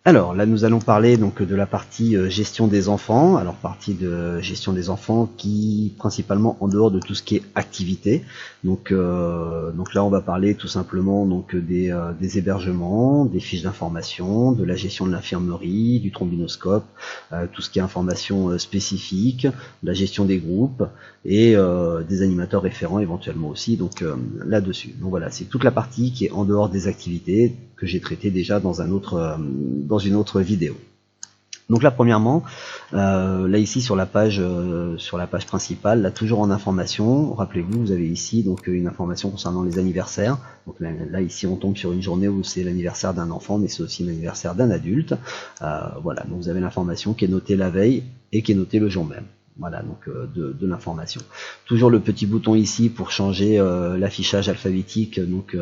Alors là, nous allons parler donc de la partie gestion des enfants. Alors partie de gestion des enfants qui principalement en dehors de tout ce qui est activité. Donc là, on va parler tout simplement donc des hébergements, des fiches d'information, de la gestion de l'infirmerie, du trombinoscope, tout ce qui est information spécifique, la gestion des groupes et des animateurs référents éventuellement aussi. Donc là-dessus. Donc voilà, c'est toute la partie qui est en dehors des activités que j'ai traité déjà dans dans une autre vidéo. Donc là, premièrement, là ici sur la page principale, là toujours en information, rappelez-vous, vous avez ici donc une information concernant les anniversaires. Donc là ici on tombe sur une journée où c'est l'anniversaire d'un enfant, mais c'est aussi l'anniversaire d'un adulte. Voilà, donc vous avez l'information qui est notée la veille et qui est notée le jour même. Voilà, donc de l'information. Toujours le petit bouton ici pour changer l'affichage alphabétique donc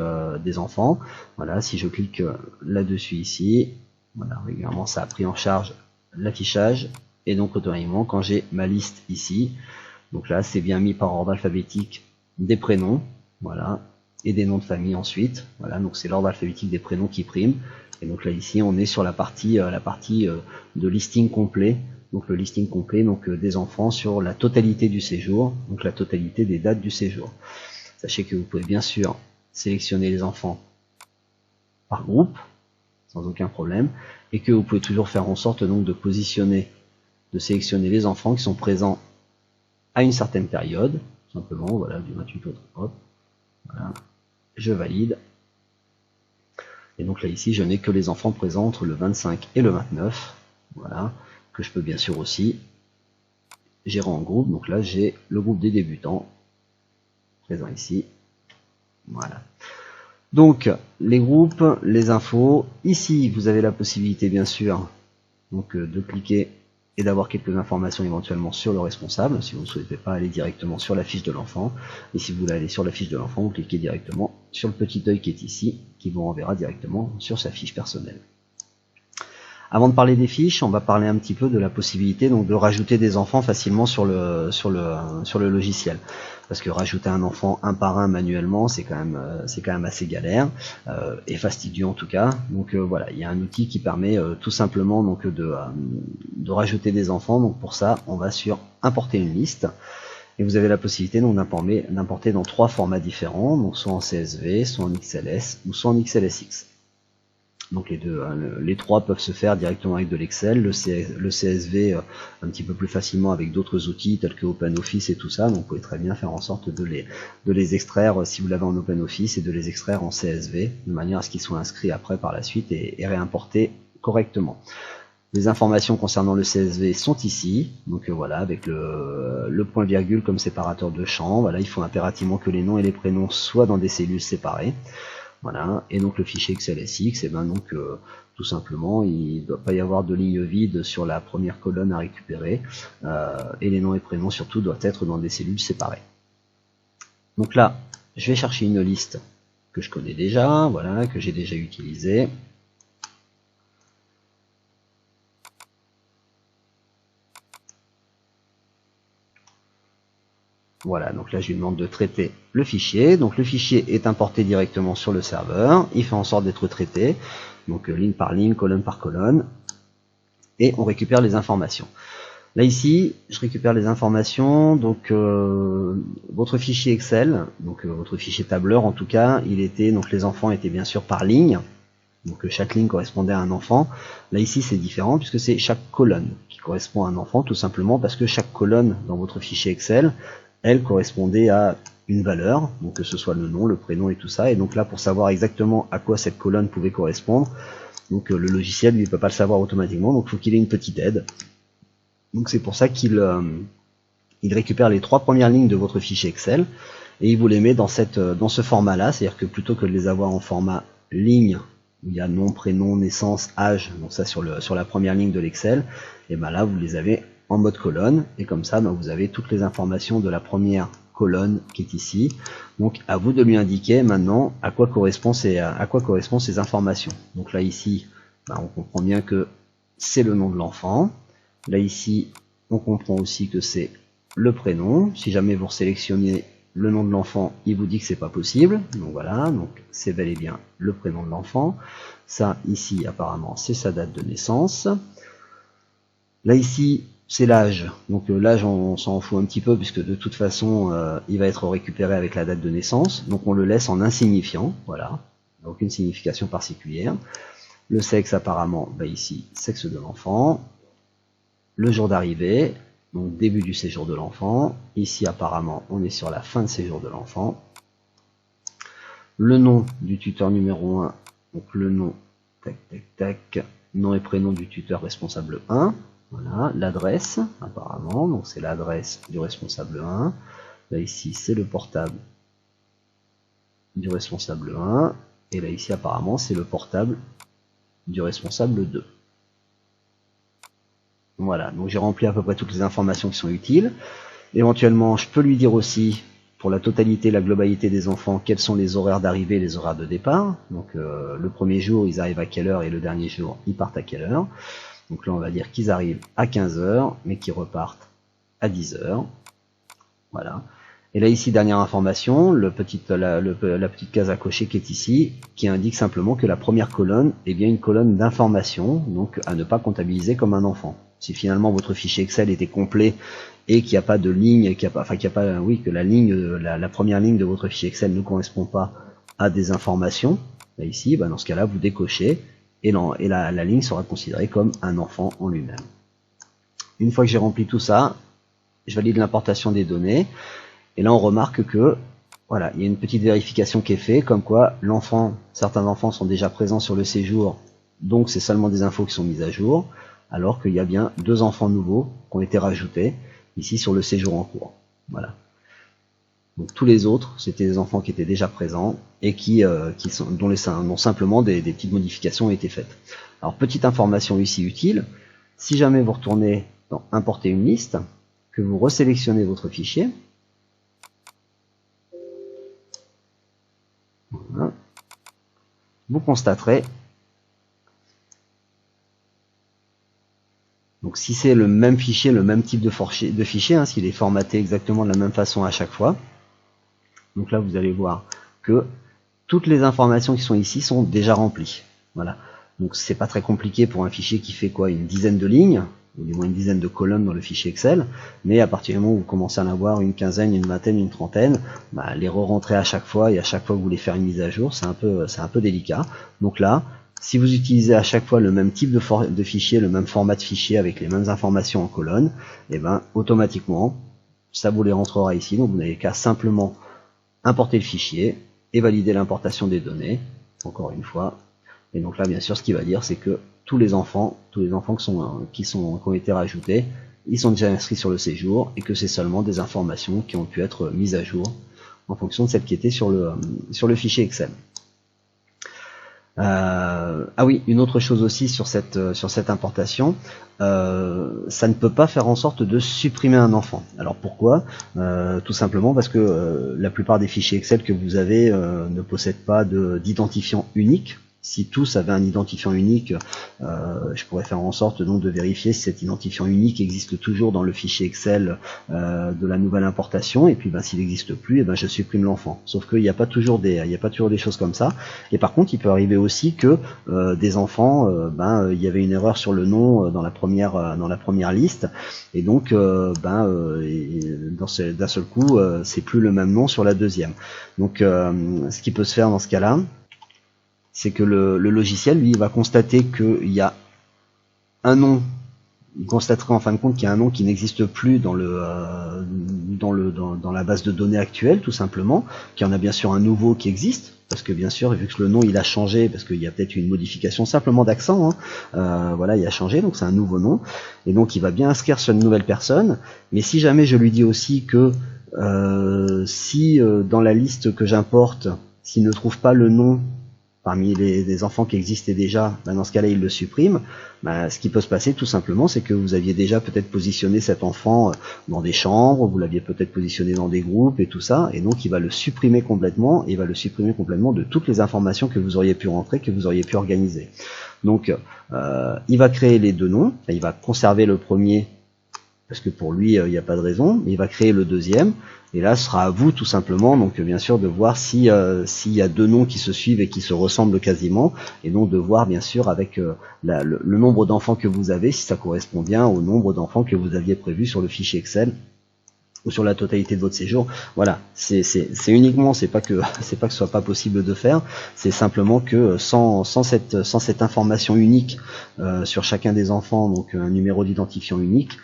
des enfants. Voilà, si je clique là-dessus ici, voilà, régulièrement ça a pris en charge l'affichage et donc automatiquement quand j'ai ma liste ici, donc là c'est bien mis par ordre alphabétique des prénoms, voilà, et des noms de famille ensuite. Voilà, donc c'est l'ordre alphabétique des prénoms qui prime. Et donc là ici on est sur la partie de listing complet. Donc le listing complet donc des enfants sur la totalité du séjour, donc la totalité des dates du séjour. Sachez que vous pouvez bien sûr sélectionner les enfants par groupe, sans aucun problème, et que vous pouvez toujours faire en sorte donc de sélectionner les enfants qui sont présents à une certaine période, tout simplement, voilà, du 28 au 30, voilà, je valide. Et donc là ici je n'ai que les enfants présents entre le 25 et le 29, voilà, que je peux bien sûr aussi gérer en groupe. Donc là j'ai le groupe des débutants présent ici, voilà. Donc les groupes, les infos, ici vous avez la possibilité bien sûr donc de cliquer et d'avoir quelques informations éventuellement sur le responsable, si vous ne souhaitez pas aller directement sur la fiche de l'enfant. Et si vous voulez aller sur la fiche de l'enfant, vous cliquez directement sur le petit œil qui est ici, qui vous renverra directement sur sa fiche personnelle. Avant de parler des fiches, on va parler un petit peu de la possibilité donc de rajouter des enfants facilement sur le logiciel. Parce que rajouter un enfant un par un manuellement, c'est quand même assez galère et fastidieux en tout cas. Donc voilà, il y a un outil qui permet tout simplement donc de rajouter des enfants. Donc pour ça, on va sur importer une liste. Et vous avez la possibilité donc d'importer dans 3 formats différents, donc soit en CSV, soit en XLS ou soit en XLSX. Donc les trois peuvent se faire directement avec de l'Excel, le CSV un petit peu plus facilement avec d'autres outils tels que OpenOffice et tout ça. Donc vous pouvez très bien faire en sorte de les extraire si vous l'avez en OpenOffice et de les extraire en CSV de manière à ce qu'ils soient inscrits après par la suite et réimportés correctement. Les informations concernant le CSV sont ici, donc voilà, avec le point virgule comme séparateur de champ. Voilà, il faut impérativement que les noms et les prénoms soient dans des cellules séparées. Voilà, et donc le fichier XLSX, et ben donc tout simplement, il ne doit pas y avoir de ligne vide sur la première colonne à récupérer, et les noms et prénoms surtout doivent être dans des cellules séparées. Donc là, je vais chercher une liste que je connais déjà, voilà, que j'ai déjà utilisée. Voilà, donc là je lui demande de traiter le fichier. Donc le fichier est importé directement sur le serveur. Il fait en sorte d'être traité. Donc ligne par ligne, colonne par colonne. Et on récupère les informations. Là ici, je récupère les informations. Donc votre fichier Excel, donc votre fichier tableur en tout cas, donc les enfants étaient bien sûr par ligne. Donc chaque ligne correspondait à un enfant. Là ici c'est différent puisque c'est chaque colonne qui correspond à un enfant, tout simplement parce que chaque colonne dans votre fichier Excel, elle correspondait à une valeur, donc que ce soit le nom, le prénom et tout ça. Et donc là, pour savoir exactement à quoi cette colonne pouvait correspondre, donc le logiciel ne peut pas le savoir automatiquement, donc il faut qu'il ait une petite aide. Donc c'est pour ça qu'il récupère les 3 premières lignes de votre fichier Excel et il vous les met dans ce format-là, c'est-à-dire que plutôt que de les avoir en format ligne, où il y a nom, prénom, naissance, âge, donc ça sur la première ligne de l'Excel, et ben là vous les avez en mode colonne, et comme ça vous avez toutes les informations de la première colonne qui est ici. Donc à vous de lui indiquer maintenant à quoi correspondent ces informations. Donc là ici, on comprend bien que c'est le nom de l'enfant. Là ici, on comprend aussi que c'est le prénom. Si jamais vous sélectionnez le nom de l'enfant, il vous dit que c'est pas possible. Donc voilà, donc c'est bel et bien le prénom de l'enfant. Ça, ici, apparemment, c'est sa date de naissance. Là, ici, c'est l'âge. Donc l'âge, on s'en fout un petit peu, puisque de toute façon, il va être récupéré avec la date de naissance. Donc on le laisse en insignifiant. Voilà, aucune signification particulière. Le sexe, apparemment, bah ici, sexe de l'enfant. Le jour d'arrivée, donc début du séjour de l'enfant. Ici, apparemment, on est sur la fin de séjour de l'enfant. Le nom du tuteur numéro 1, donc le nom, tac, tac, tac, nom et prénom du tuteur responsable 1. Voilà, l'adresse, apparemment, donc c'est l'adresse du responsable 1. Là, ici, c'est le portable du responsable 1. Et là, ici, apparemment, c'est le portable du responsable 2. Voilà, donc j'ai rempli à peu près toutes les informations qui sont utiles. Éventuellement, je peux lui dire aussi, pour la totalité, la globalité des enfants, quels sont les horaires d'arrivée et les horaires de départ. Donc le premier jour, ils arrivent à quelle heure, et le dernier jour, ils partent à quelle heure. Donc là, on va dire qu'ils arrivent à 15 h, mais qu'ils repartent à 10 h. Voilà. Et là, ici, dernière information, la petite case à cocher qui est ici, qui indique simplement que la première colonne est bien une colonne d'information, donc à ne pas comptabiliser comme un enfant. Si finalement votre fichier Excel était complet et qu'il n'y a pas de ligne, que la ligne, la première ligne de votre fichier Excel ne correspond pas à des informations, là ici, dans ce cas-là, vous décochez et la ligne sera considérée comme un enfant en lui-même. Une fois que j'ai rempli tout ça, je valide l'importation des données. Et là, on remarque que, voilà, il y a une petite vérification qui est faite, comme quoi certains enfants sont déjà présents sur le séjour, donc c'est seulement des infos qui sont mises à jour, alors qu'il y a bien 2 enfants nouveaux qui ont été rajoutés ici sur le séjour en cours. Voilà. Donc tous les autres, c'était des enfants qui étaient déjà présents et dont simplement des petites modifications ont été faites. Alors petite information ici utile, si jamais vous retournez dans Importer une liste, que vous resélectionnez votre fichier, voilà, vous constaterez, donc si c'est le même fichier, le même type de fichier, s'il est formaté exactement de la même façon à chaque fois, donc là vous allez voir que toutes les informations qui sont ici sont déjà remplies. Voilà. Donc c'est pas très compliqué pour un fichier qui fait quoi, une dizaine de lignes, ou du moins une dizaine de colonnes dans le fichier Excel, mais à partir du moment où vous commencez à en avoir une quinzaine, une vingtaine, une trentaine, les re-rentrer à chaque fois, et à chaque fois que vous voulez faire une mise à jour, c'est un peu délicat. Donc là, si vous utilisez à chaque fois le même type de fichier, le même format de fichier avec les mêmes informations en colonne, et automatiquement, ça vous les rentrera ici, donc vous n'avez qu'à simplement importer le fichier et valider l'importation des données, encore une fois. Et donc là, bien sûr, ce qu'il va dire, c'est que tous les enfants qui ont été rajoutés, ils sont déjà inscrits sur le séjour et que c'est seulement des informations qui ont pu être mises à jour en fonction de celles qui étaient sur le fichier Excel. Ah oui, une autre chose aussi sur cette importation, ça ne peut pas faire en sorte de supprimer un enfant. Alors pourquoi? Tout simplement parce que la plupart des fichiers Excel que vous avez ne possèdent pas d'identifiant unique. Si tous avaient un identifiant unique, je pourrais faire en sorte donc de vérifier si cet identifiant unique existe toujours dans le fichier Excel de la nouvelle importation, et puis s'il n'existe plus, je supprime l'enfant. Sauf qu'il n'y a pas toujours des choses comme ça. Et par contre, il peut arriver aussi que des enfants, il y avait une erreur sur le nom dans la première liste, et donc d'un seul coup, c'est plus le même nom sur la deuxième. Donc ce qui peut se faire dans ce cas-là, c'est que le logiciel, lui, va constater qu'il y a un nom, il constaterait en fin de compte qu'il y a un nom qui n'existe plus dans la base de données actuelle, tout simplement, qu'il y en a bien sûr un nouveau qui existe, parce que bien sûr, vu que le nom il a changé, parce qu'il y a peut-être une modification simplement d'accent, voilà, il a changé, donc c'est un nouveau nom, et donc il va bien inscrire sur une nouvelle personne, mais si jamais je lui dis aussi que si dans la liste que j'importe, s'il ne trouve pas le nom parmi les enfants qui existaient déjà, dans ce cas-là, il le supprime. Ce qui peut se passer, tout simplement, c'est que vous aviez déjà peut-être positionné cet enfant dans des chambres, vous l'aviez peut-être positionné dans des groupes et tout ça, et donc il va le supprimer complètement, et il va le supprimer complètement de toutes les informations que vous auriez pu rentrer, que vous auriez pu organiser. Donc, il va créer les deux noms, il va conserver le premier parce que pour lui, il n'y a pas de raison. Il va créer le deuxième, et là, ce sera à vous tout simplement, donc bien sûr, de voir si s'il y a deux noms qui se suivent et qui se ressemblent quasiment, et donc de voir bien sûr avec le nombre d'enfants que vous avez, si ça correspond bien au nombre d'enfants que vous aviez prévu sur le fichier Excel ou sur la totalité de votre séjour. Voilà, c'est uniquement, c'est pas que ce soit pas possible de faire, c'est simplement que sans cette information unique sur chacun des enfants, donc un numéro d'identifiant unique,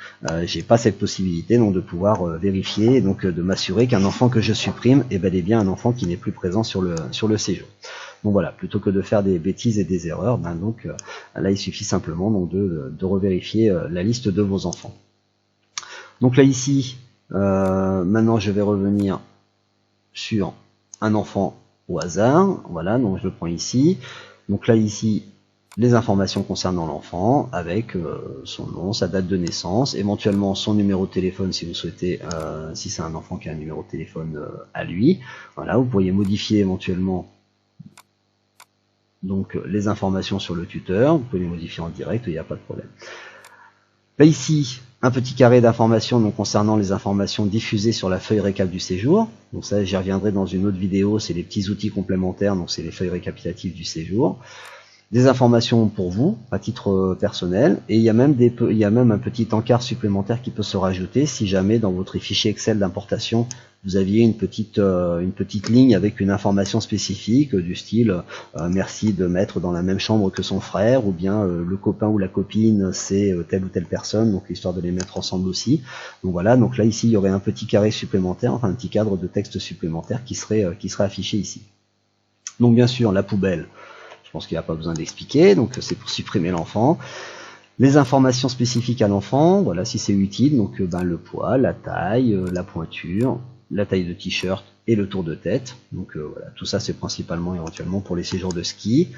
j'ai pas cette possibilité donc de pouvoir vérifier et donc de m'assurer qu'un enfant que je supprime est bel et bien un enfant qui n'est plus présent sur le séjour. Donc voilà, plutôt que de faire des bêtises et des erreurs, donc là il suffit simplement donc de revérifier la liste de vos enfants. Donc là ici, maintenant je vais revenir sur un enfant au hasard, voilà, donc je le prends ici. Donc là ici, les informations concernant l'enfant avec son nom, sa date de naissance, éventuellement son numéro de téléphone si vous souhaitez, si c'est un enfant qui a un numéro de téléphone à lui. Voilà, vous pourriez modifier éventuellement donc les informations sur le tuteur, vous pouvez les modifier en direct, il n'y a pas de problème. Là ici, un petit carré d'informations donc concernant les informations diffusées sur la feuille récap du séjour. Donc ça, j'y reviendrai dans une autre vidéo, c'est les petits outils complémentaires, donc c'est les feuilles récapitulatives du séjour. Des informations pour vous, à titre personnel, et il y a même un petit encart supplémentaire qui peut se rajouter si jamais dans votre fichier Excel d'importation, vous aviez une petite ligne avec une information spécifique du style merci de mettre dans la même chambre que son frère, ou bien le copain ou la copine c'est telle ou telle personne, donc histoire de les mettre ensemble aussi. Donc voilà, donc là ici il y aurait un petit carré supplémentaire, enfin un petit cadre de texte supplémentaire qui serait affiché ici. Donc bien sûr la poubelle, je pense qu'il n'y a pas besoin d'expliquer, donc c'est pour supprimer l'enfant. Les informations spécifiques à l'enfant, voilà si c'est utile, donc le poids, la taille, la pointure, la taille de t-shirt et le tour de tête. Donc voilà, tout ça c'est principalement éventuellement pour les séjours de ski.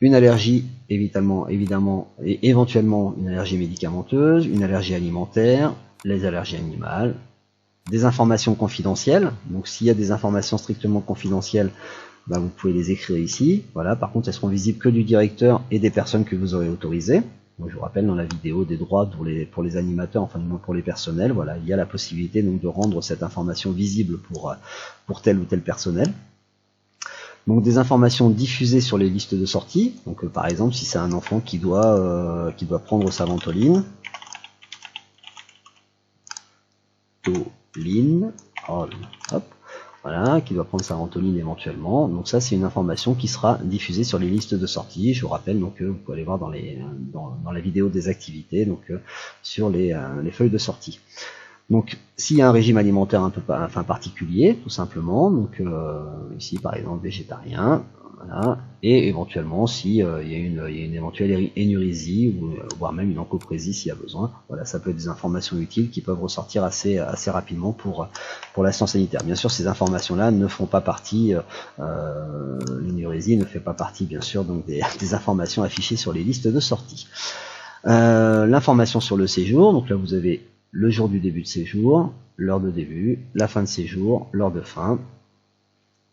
Une allergie évidemment et éventuellement une allergie médicamenteuse, une allergie alimentaire, les allergies animales, des informations confidentielles. Donc s'il y a des informations strictement confidentielles, vous pouvez les écrire ici. Voilà, par contre elles seront visibles que du directeur et des personnes que vous aurez autorisées. Donc, je vous rappelle dans la vidéo des droits pour les animateurs, enfin du moins pour les personnels, voilà, il y a la possibilité donc de rendre cette information visible pour tel ou tel personnel. Donc des informations diffusées sur les listes de sortie. Donc par exemple si c'est un enfant qui doit prendre sa ventoline, hop. Voilà, qui doit prendre sa ventoline éventuellement. Donc ça c'est une information qui sera diffusée sur les listes de sortie. Je vous rappelle donc vous pouvez aller voir dans la vidéo des activités, donc sur les feuilles de sortie. Donc s'il y a un régime alimentaire un peu particulier, tout simplement, donc ici par exemple végétarien, voilà, et éventuellement si il y a une éventuelle énurésie ou voire même une encoprésie s'il y a besoin. Voilà, ça peut être des informations utiles qui peuvent ressortir assez rapidement pour l'assistance sanitaire. Bien sûr, ces informations-là ne font pas partie, l'énurésie ne fait pas partie bien sûr donc des informations affichées sur les listes de sortie. L'information sur le séjour, donc là vous avez le jour du début de séjour, l'heure de début, la fin de séjour, l'heure de fin.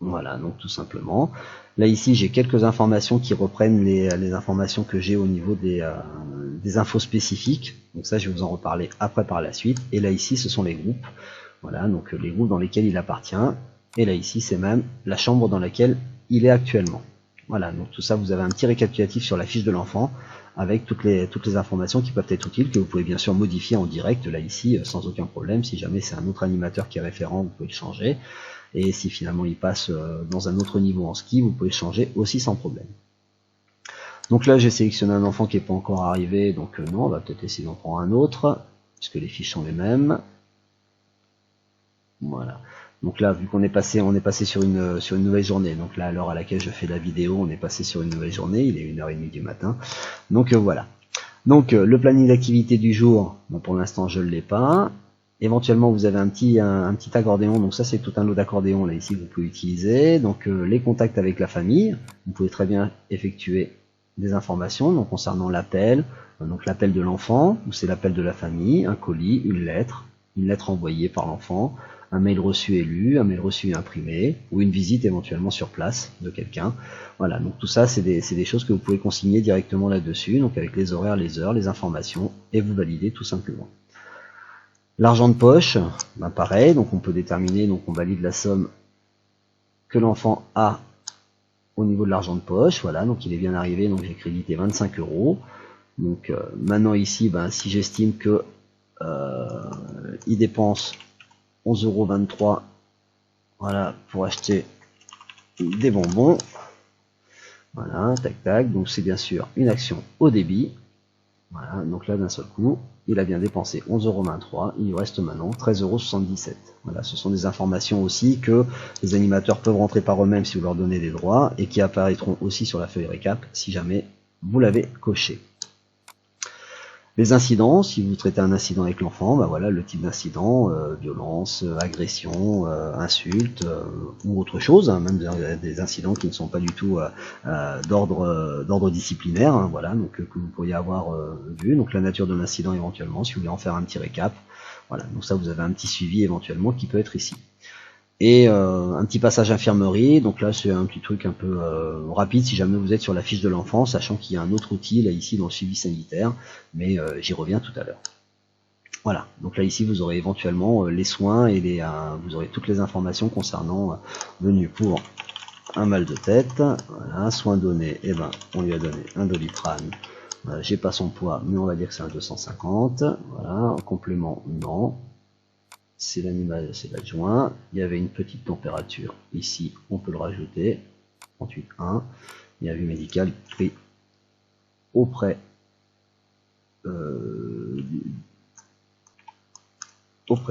Voilà, donc tout simplement. Là ici j'ai quelques informations qui reprennent les informations que j'ai au niveau des infos spécifiques. Donc ça je vais vous en reparler après par la suite. Et là ici ce sont les groupes. Voilà, donc les groupes dans lesquels il appartient. Et là ici c'est même la chambre dans laquelle il est actuellement. Voilà, donc tout ça vous avez un petit récapitulatif sur la fiche de l'enfant avec toutes les informations qui peuvent être utiles, que vous pouvez bien sûr modifier en direct là ici sans aucun problème. Si jamais c'est un autre animateur qui est référent, vous pouvez le changer. Et si finalement il passe dans un autre niveau en ski, vous pouvez le changer aussi sans problème. Donc là j'ai sélectionné un enfant qui n'est pas encore arrivé, donc non, on va peut-être essayer d'en prendre un autre, puisque les fiches sont les mêmes. Voilà. Donc là, vu qu'on est passé sur une nouvelle journée, donc là à l'heure à laquelle je fais la vidéo, on est passé sur une nouvelle journée, il est 1h30 du matin. Donc voilà. Donc le planning d'activité du jour, bon, pour l'instant je ne l'ai pas. Éventuellement vous avez un petit accordéon, donc ça c'est tout un lot d'accordéons là ici que vous pouvez utiliser. Donc les contacts avec la famille, vous pouvez très bien effectuer des informations donc concernant l'appel, donc l'appel de l'enfant, ou c'est l'appel de la famille, un colis, une lettre envoyée par l'enfant, un mail reçu et lu, un mail reçu et imprimé, ou une visite éventuellement sur place de quelqu'un. Voilà, donc tout ça c'est des choses que vous pouvez consigner directement là-dessus, donc avec les horaires, les heures, les informations, et vous validez tout simplement. L'argent de poche, ben pareil, donc on peut déterminer, donc on valide la somme que l'enfant a au niveau de l'argent de poche, voilà, donc il est bien arrivé, donc j'ai crédité 25 euros. Donc maintenant ici, ben, si j'estime que il dépense 11,23 €, voilà, pour acheter des bonbons, voilà, tac tac, donc c'est bien sûr une action au débit, voilà, donc là d'un seul coup, il a bien dépensé 11,23 €, il lui reste maintenant 13,77 €. Voilà, ce sont des informations aussi que les animateurs peuvent rentrer par eux-mêmes si vous leur donnez des droits, et qui apparaîtront aussi sur la feuille récap si jamais vous l'avez coché. Les incidents, si vous traitez un incident avec l'enfant, ben voilà le type d'incident, violence, agression, insulte, ou autre chose, hein, même des incidents qui ne sont pas du tout d'ordre disciplinaire, hein, voilà, donc que vous pourriez avoir vu, donc la nature de l'incident éventuellement, si vous voulez en faire un petit récap, voilà, donc ça vous avez un petit suivi éventuellement qui peut être ici. Et un petit passage infirmerie, donc là c'est un petit truc un peu rapide si jamais vous êtes sur la fiche de l'enfant, sachant qu'il y a un autre outil là ici dans le suivi sanitaire, mais j'y reviens tout à l'heure. Voilà, donc là ici vous aurez éventuellement les soins et vous aurez toutes les informations concernant venu pour un mal de tête, voilà, soins donnés, et ben on lui a donné un Doliprane, j'ai pas son poids mais on va dire que c'est un 250, voilà, en complément non. C'est l'animal, c'est l'adjoint. Il y avait une petite température. Ici, on peut le rajouter. 38,1. Il y a vu médical pris auprès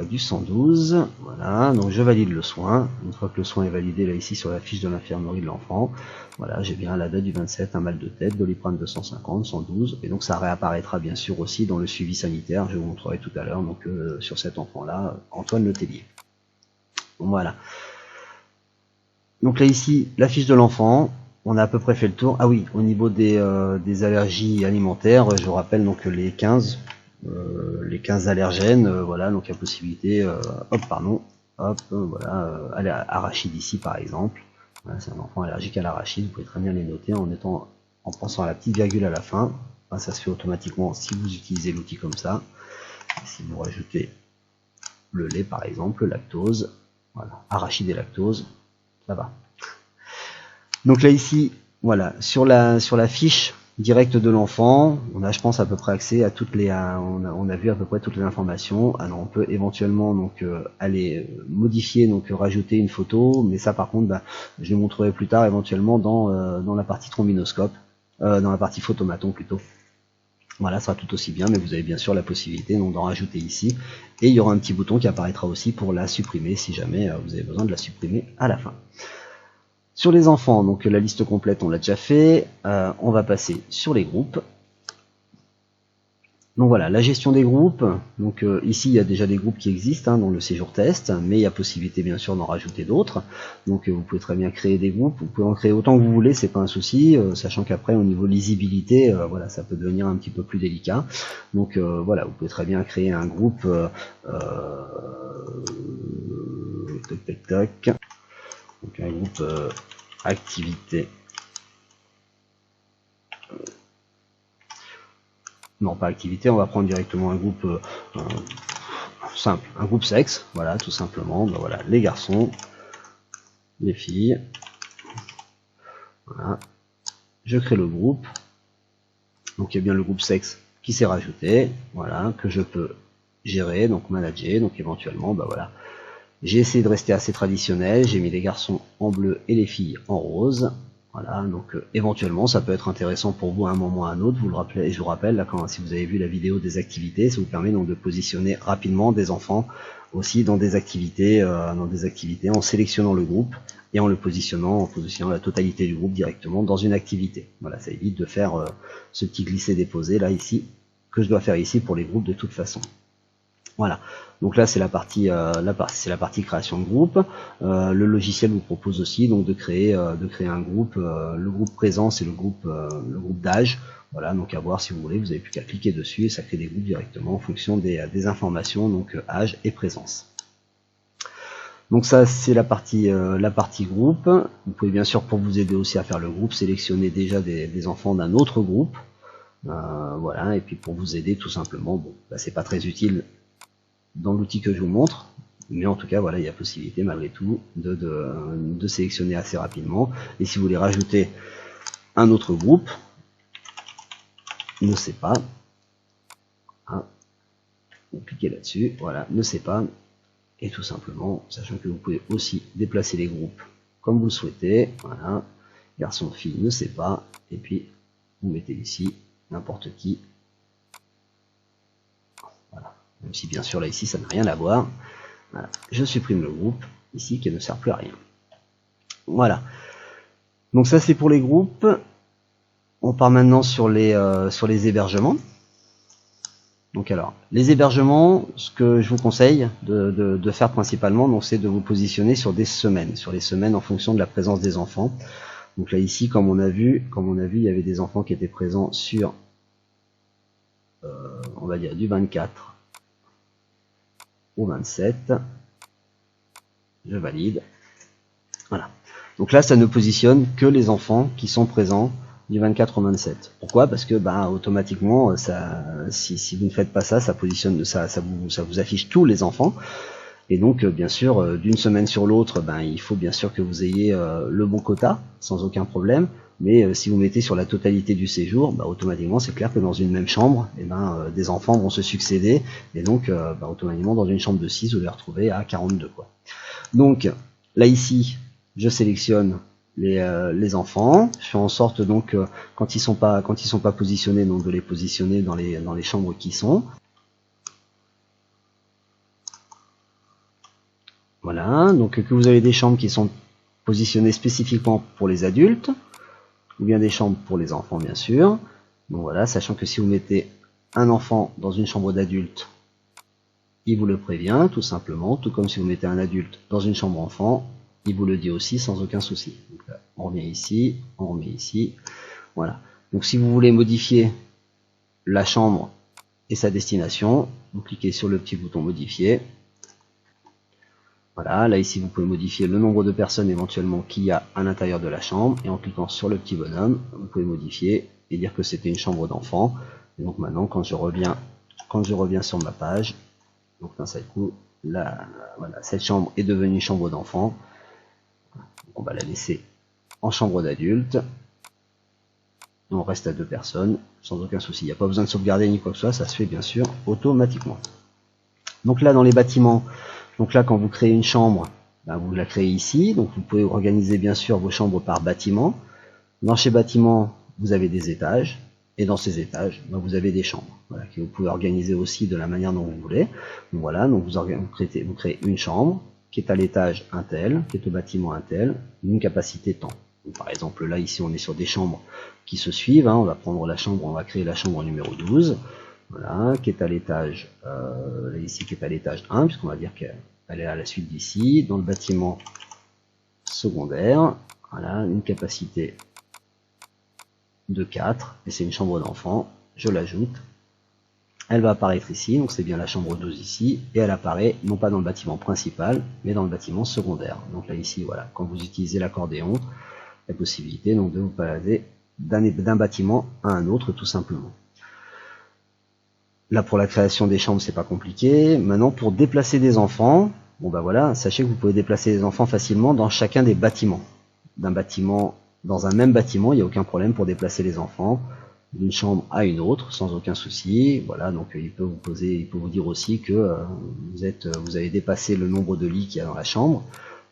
du 112. Voilà, donc je valide le soin. Une fois que le soin est validé, là ici sur la fiche de l'infirmerie de l'enfant, voilà, j'ai bien la date du 27, un mal de tête, Doliprane 250, 112, et donc ça réapparaîtra bien sûr aussi dans le suivi sanitaire, je vous montrerai tout à l'heure, donc sur cet enfant-là, Antoine Letellier. Voilà. Donc là ici, la fiche de l'enfant, on a à peu près fait le tour. Ah oui, au niveau des allergies alimentaires, je vous rappelle donc les 15 allergènes, voilà, donc la possibilité, voilà, arachide ici par exemple. Voilà, c'est un enfant allergique à l'arachide, vous pouvez très bien les noter en pensant à la petite virgule à la fin. Enfin, ça se fait automatiquement si vous utilisez l'outil comme ça. Si vous rajoutez le lait par exemple, le lactose, voilà, arachide et lactose, ça va. Donc là ici, voilà, sur la fiche directe de l'enfant, on a je pense à peu près accès à toutes les, on a vu à peu près toutes les informations. Alors on peut éventuellement donc aller modifier, donc rajouter une photo, mais ça par contre, bah, je le montrerai plus tard éventuellement dans la partie trombinoscope, dans la partie photomaton plutôt. Voilà, ça sera tout aussi bien, mais vous avez bien sûr la possibilité donc d'en rajouter ici, et il y aura un petit bouton qui apparaîtra aussi pour la supprimer si jamais vous avez besoin de la supprimer à la fin. Sur les enfants, donc la liste complète on l'a déjà fait, on va passer sur les groupes. Donc voilà, la gestion des groupes, donc ici il y a déjà des groupes qui existent dans le séjour test, mais il y a possibilité bien sûr d'en rajouter d'autres, donc vous pouvez très bien créer des groupes, vous pouvez en créer autant que vous voulez, c'est pas un souci, sachant qu'après au niveau lisibilité, voilà, ça peut devenir un petit peu plus délicat, donc voilà, vous pouvez très bien créer un groupe, donc un groupe activité, non pas activité, on va prendre directement un groupe simple, un groupe sexe, voilà, tout simplement, ben voilà, les garçons, les filles, voilà, je crée le groupe, donc il y a bien le groupe sexe qui s'est rajouté, voilà, que je peux gérer, donc manager, donc éventuellement, ben voilà, j'ai essayé de rester assez traditionnel, j'ai mis les garçons en bleu et les filles en rose. Voilà, donc éventuellement ça peut être intéressant pour vous à un moment ou à un autre, vous le rappelez, et je vous rappelle, là, si vous avez vu la vidéo des activités, ça vous permet donc de positionner rapidement des enfants aussi dans des activités, en sélectionnant le groupe et en positionnant la totalité du groupe directement dans une activité. Voilà, ça évite de faire ce petit glisser-déposer là ici, que je dois faire ici pour les groupes de toute façon. Voilà, donc là c'est la partie création de groupe. Le logiciel vous propose aussi donc de créer un groupe. Le groupe présent c'est le groupe d'âge. Voilà, donc à voir si vous voulez, vous n'avez plus qu'à cliquer dessus et ça crée des groupes directement en fonction des informations, donc âge et présence. Donc ça c'est la partie groupe. Vous pouvez bien sûr, pour vous aider aussi à faire le groupe, sélectionner déjà des enfants d'un autre groupe. Voilà, et puis pour vous aider tout simplement, bon, bah, c'est pas très utile dans l'outil que je vous montre. Mais en tout cas, voilà, il y a possibilité malgré tout de sélectionner assez rapidement. Et si vous voulez rajouter un autre groupe, ne sait pas, hein, vous cliquez là-dessus, voilà, ne sait pas, et tout simplement, sachant que vous pouvez aussi déplacer les groupes comme vous le souhaitez, voilà, garçon, fille, ne sait pas, et puis vous mettez ici n'importe qui, voilà, même si bien sûr là ici ça n'a rien à voir, voilà, je supprime le groupe ici qui ne sert plus à rien. Voilà, donc ça c'est pour les groupes. On part maintenant sur les hébergements. Donc alors, les hébergements, ce que je vous conseille de faire principalement, donc c'est de vous positionner sur des semaines, sur les semaines en fonction de la présence des enfants. Donc là ici, comme on a vu, il y avait des enfants qui étaient présents sur, on va dire du 24 au 27. Je valide. Voilà. Donc là, ça ne positionne que les enfants qui sont présents du 24 au 27. Pourquoi? Parce que automatiquement, si vous ne faites pas ça, ça positionne, ça vous affiche tous les enfants. Et donc, bien sûr, d'une semaine sur l'autre, il faut bien sûr que vous ayez le bon quota, sans aucun problème. Mais si vous mettez sur la totalité du séjour, automatiquement, c'est clair que dans une même chambre, des enfants vont se succéder. Et donc, automatiquement, dans une chambre de 6, vous les retrouvez à 42, quoi. Donc, là, ici, je sélectionne les enfants. Je fais en sorte, donc, quand ils sont pas positionnés, donc de les positionner dans les chambres qui sont. Voilà, donc que vous avez des chambres qui sont positionnées spécifiquement pour les adultes, ou bien des chambres pour les enfants, bien sûr. Donc voilà, sachant que si vous mettez un enfant dans une chambre d'adulte, il vous le prévient, tout simplement, tout comme si vous mettez un adulte dans une chambre enfant, il vous le dit aussi sans aucun souci. Donc là, on revient ici, on remet ici, voilà. Donc si vous voulez modifier la chambre et sa destination, vous cliquez sur le petit bouton modifier. Voilà, là ici vous pouvez modifier le nombre de personnes éventuellement qu'il y a à l'intérieur de la chambre, et en cliquant sur le petit bonhomme, vous pouvez modifier et dire que c'était une chambre d'enfant. Et donc maintenant, quand je reviens sur ma page, donc d'un seul coup, voilà, cette chambre est devenue une chambre d'enfant. On va la laisser en chambre d'adulte. On reste à 2 personnes, sans aucun souci. Il n'y a pas besoin de sauvegarder ni quoi que ce soit, ça se fait bien sûr automatiquement. Donc là, dans les bâtiments, donc là, quand vous créez une chambre, vous la créez ici. Donc vous pouvez organiser bien sûr vos chambres par bâtiment. Dans ces bâtiments, vous avez des étages. Et dans ces étages, vous avez des chambres. Voilà, que vous pouvez organiser aussi de la manière dont vous voulez. Donc voilà, donc vous créez une chambre qui est à l'étage un tel, qui est au bâtiment un tel, une capacité tant. Donc, par exemple, là, ici, on est sur des chambres qui se suivent. On va prendre la chambre, on va créer la chambre numéro 12. Voilà, qui est à l'étage, ici, qui est à l'étage 1, puisqu'on va dire qu'elle est à la suite d'ici, dans le bâtiment secondaire. Voilà, une capacité de 4, et c'est une chambre d'enfant. Je l'ajoute. Elle va apparaître ici, donc c'est bien la chambre 12 ici, et elle apparaît non pas dans le bâtiment principal, mais dans le bâtiment secondaire. Donc là, ici, voilà, quand vous utilisez l'accordéon, la possibilité donc de vous balader d'un bâtiment à un autre, tout simplement. Là, pour la création des chambres, c'est pas compliqué. Maintenant, pour déplacer des enfants, voilà, sachez que vous pouvez déplacer les enfants facilement dans chacun des bâtiments. Dans un même bâtiment, il n'y a aucun problème pour déplacer les enfants d'une chambre à une autre, sans aucun souci. Voilà, donc il peut vous dire aussi que vous avez dépassé le nombre de lits qu'il y a dans la chambre.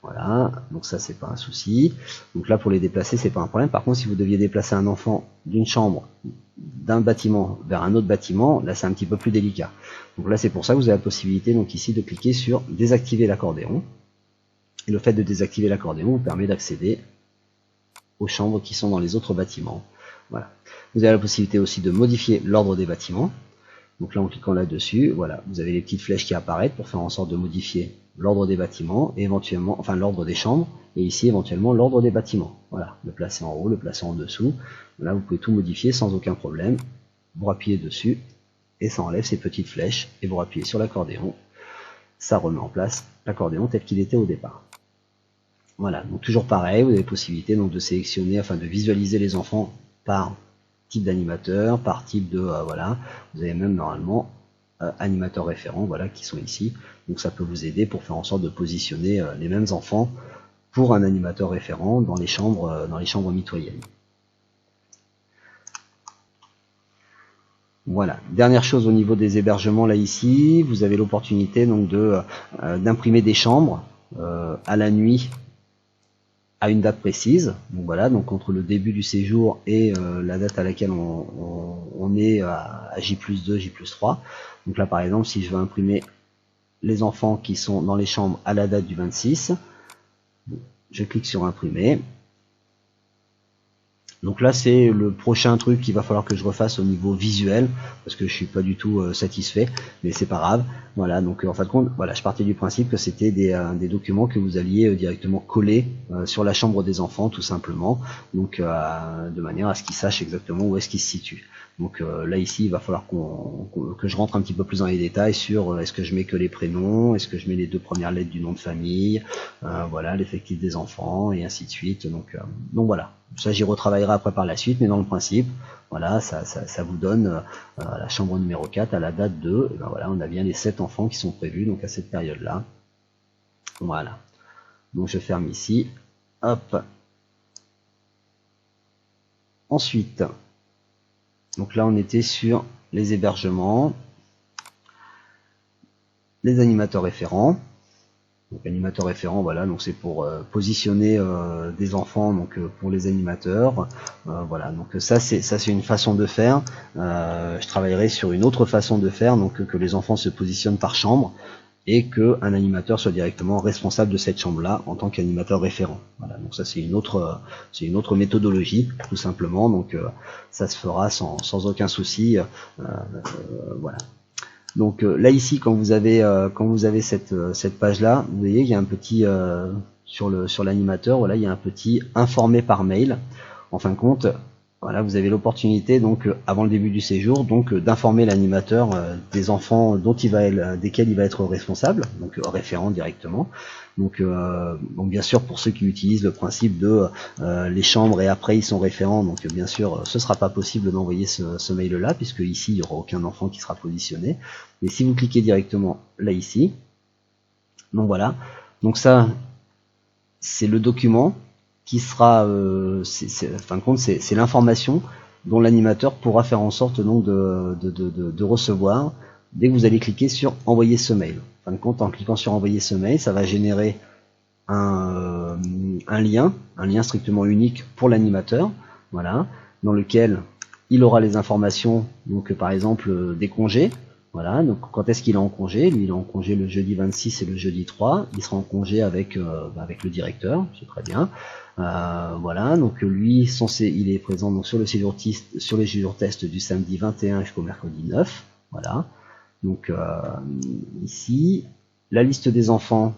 Voilà, donc ça c'est pas un souci. Donc là, pour les déplacer, c'est pas un problème. Par contre, si vous deviez déplacer un enfant d'une chambre, d'un bâtiment vers un autre bâtiment, là c'est un petit peu plus délicat. Donc là, c'est pour ça que vous avez la possibilité donc ici de cliquer sur désactiver l'accordéon. Et le fait de désactiver l'accordéon vous permet d'accéder aux chambres qui sont dans les autres bâtiments. Voilà. Vous avez la possibilité aussi de modifier l'ordre des bâtiments. Donc là, en cliquant là-dessus, voilà, vous avez les petites flèches qui apparaissent pour faire en sorte de modifier l'ordre des bâtiments et éventuellement, enfin l'ordre des chambres, et ici éventuellement l'ordre des bâtiments. Voilà, le placer en haut, le placer en dessous. Là, vous pouvez tout modifier sans aucun problème. Vous appuyez dessus et ça enlève ces petites flèches et vous appuyez sur l'accordéon. Ça remet en place l'accordéon tel qu'il était au départ. Voilà, donc toujours pareil, vous avez la possibilité donc de sélectionner, afin de visualiser les enfants par type d'animateur, par type de voilà, vous avez même normalement animateurs référents, voilà, qui sont ici. Donc ça peut vous aider pour faire en sorte de positionner les mêmes enfants pour un animateur référent dans les chambres mitoyennes. Voilà. Dernière chose au niveau des hébergements là ici, vous avez l'opportunité donc d'imprimer des chambres à la nuit à une date précise. Donc voilà, donc entre le début du séjour et la date à laquelle on est à J+2, J+3. Donc là par exemple, si je veux imprimer les enfants qui sont dans les chambres à la date du 26, je clique sur imprimer. Donc là c'est le prochain truc qu'il va falloir que je refasse au niveau visuel, parce que je suis pas du tout satisfait, mais c'est pas grave. Voilà, donc en fin de compte, voilà, je partais du principe que c'était des documents que vous alliez directement coller sur la chambre des enfants, tout simplement, donc de manière à ce qu'ils sachent exactement où est-ce qu'ils se situent. Donc là ici il va falloir que je rentre un petit peu plus dans les détails sur est-ce que je mets que les prénoms, est-ce que je mets les 2 premières lettres du nom de famille, voilà, l'effectif des enfants et ainsi de suite. Donc voilà, ça j'y retravaillerai après par la suite, mais dans le principe, voilà, ça vous donne la chambre numéro 4 à la date de, et ben voilà, on a bien les 7 enfants qui sont prévus donc à cette période là. Voilà, donc je ferme ici, hop. Ensuite, donc là on était sur les hébergements, les animateurs référents. Donc animateur référent, voilà, donc c'est pour positionner des enfants, donc pour les animateurs, voilà, donc ça c'est une façon de faire. Je travaillerai sur une autre façon de faire, donc que les enfants se positionnent par chambre et que un animateur soit directement responsable de cette chambre-là en tant qu'animateur référent. Voilà, donc ça c'est une autre méthodologie, tout simplement. Donc ça se fera sans aucun souci. Voilà. Donc là ici quand vous avez cette page là, vous voyez il y a un petit sur l'animateur, voilà, il y a un petit informer par mail. En fin de compte, voilà, vous avez l'opportunité donc avant le début du séjour donc d'informer l'animateur des enfants desquels il va être responsable, donc référent directement. Donc bien sûr pour ceux qui utilisent le principe de les chambres et après ils sont référents, donc bien sûr ce sera pas possible d'envoyer ce mail là puisque ici il n'y aura aucun enfant qui sera positionné. Et si vous cliquez directement là ici, donc voilà, donc ça c'est le document qui sera, en fin de compte c'est l'information dont l'animateur pourra faire en sorte donc de recevoir dès que vous allez cliquer sur envoyer ce mail. En fin de compte, en cliquant sur envoyer ce mail, ça va générer un lien strictement unique pour l'animateur, voilà, dans lequel il aura les informations, donc par exemple des congés. Voilà, donc quand est-ce qu'il est en congé? Lui il est en congé le jeudi 26 et le jeudi 3, il sera en congé avec le directeur, c'est très bien. Voilà, donc lui il est présent donc sur les séjours tests du samedi 21 jusqu'au mercredi 9. Voilà, donc ici la liste des enfants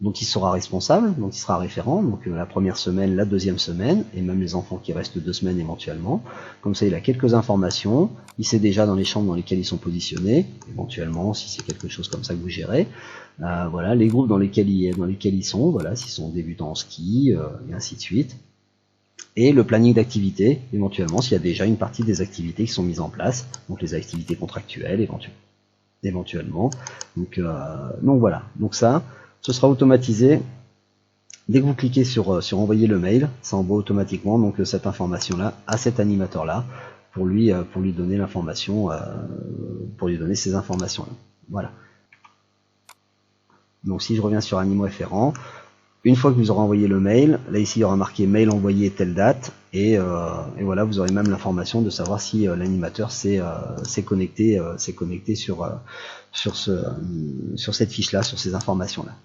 dont il sera responsable, dont il sera référent, donc la première semaine, la deuxième semaine, et même les enfants qui restent 2 semaines éventuellement. Comme ça, il a quelques informations, il sait déjà dans les chambres dans lesquelles ils sont positionnés, éventuellement, si c'est quelque chose comme ça que vous gérez. Voilà, les groupes dans lesquels ils sont, voilà, s'ils sont débutants en ski, et ainsi de suite. Et le planning d'activité, éventuellement, s'il y a déjà une partie des activités qui sont mises en place, donc les activités contractuelles, éventuellement. Donc voilà, donc ça, ce sera automatisé. Dès que vous cliquez sur envoyer le mail, ça envoie automatiquement donc cette information là à cet animateur là pour lui donner l'information, pour lui donner ces informations là. Voilà. Donc si je reviens sur Animo référent, une fois que vous aurez envoyé le mail, là ici il y aura marqué mail envoyé telle date et voilà, vous aurez même l'information de savoir si l'animateur s'est connecté sur cette fiche là, sur ces informations là.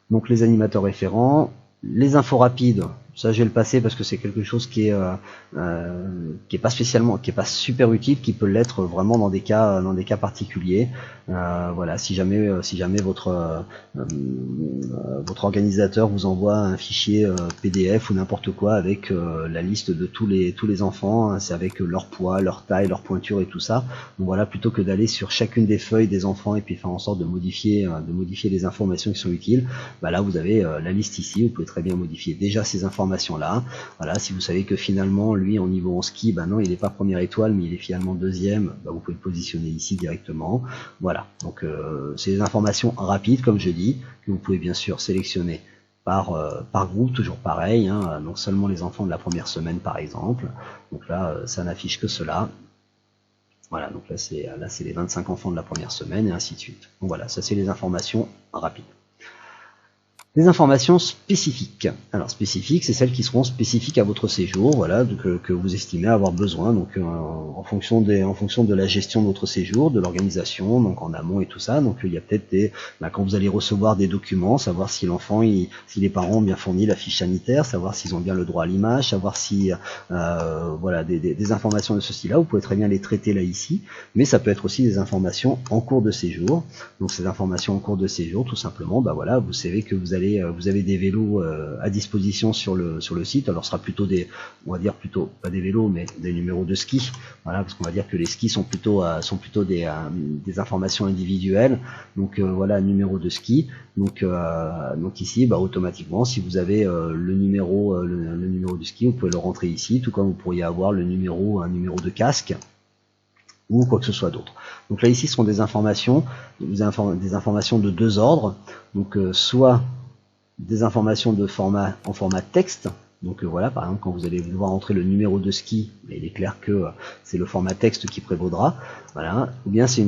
Donc les animateurs référents, les infos rapides, ça je vais le passer parce que c'est quelque chose qui est pas super utile, qui peut l'être vraiment dans des cas particuliers. Voilà, si jamais votre organisateur vous envoie un fichier PDF ou n'importe quoi avec la liste de tous les enfants, hein, c'est avec leur poids, leur taille, leur pointure et tout ça. Donc voilà, plutôt que d'aller sur chacune des feuilles des enfants et puis faire en sorte de modifier les informations qui sont utiles, bah là vous avez la liste ici, vous pouvez très bien modifier déjà ces informations informations là. Voilà, si vous savez que finalement lui en niveau en ski, ben non, il n'est pas première étoile, mais il est finalement deuxième, ben vous pouvez le positionner ici directement. Voilà, donc c'est des informations rapides, comme je dis, que vous pouvez bien sûr sélectionner par groupe, toujours pareil, hein, donc seulement les enfants de la première semaine par exemple. Donc là, ça n'affiche que cela. Voilà, donc là c'est les 25 enfants de la première semaine et ainsi de suite. Donc voilà, ça c'est les informations rapides. Les informations spécifiques. Alors spécifiques, c'est celles qui seront spécifiques à votre séjour, voilà, que vous estimez avoir besoin, donc en fonction de la gestion de votre séjour, de l'organisation, donc en amont et tout ça. Donc il y a peut-être quand vous allez recevoir des documents, savoir si l'enfant, si les parents ont bien fourni la fiche sanitaire, savoir s'ils ont bien le droit à l'image, savoir si voilà des informations de ce style-là. Vous pouvez très bien les traiter là ici, mais ça peut être aussi des informations en cours de séjour. Donc ces informations en cours de séjour, tout simplement, bah voilà, vous savez que vous avez des vélos à disposition sur le site. Alors ce sera plutôt on va dire plutôt pas des vélos, mais des numéros de ski. Voilà, parce qu'on va dire que les skis sont plutôt des informations individuelles. Donc voilà, numéro de ski. Donc ici, bah automatiquement, si vous avez le numéro du ski, vous pouvez le rentrer ici, tout comme vous pourriez avoir un numéro de casque ou quoi que ce soit d'autre. Donc là ici ce sont des informations de deux ordres. Donc soit des informations en format texte. Donc voilà, par exemple, quand vous allez devoir entrer le numéro de ski, il est clair que c'est le format texte qui prévaudra. Voilà. Ou bien c'est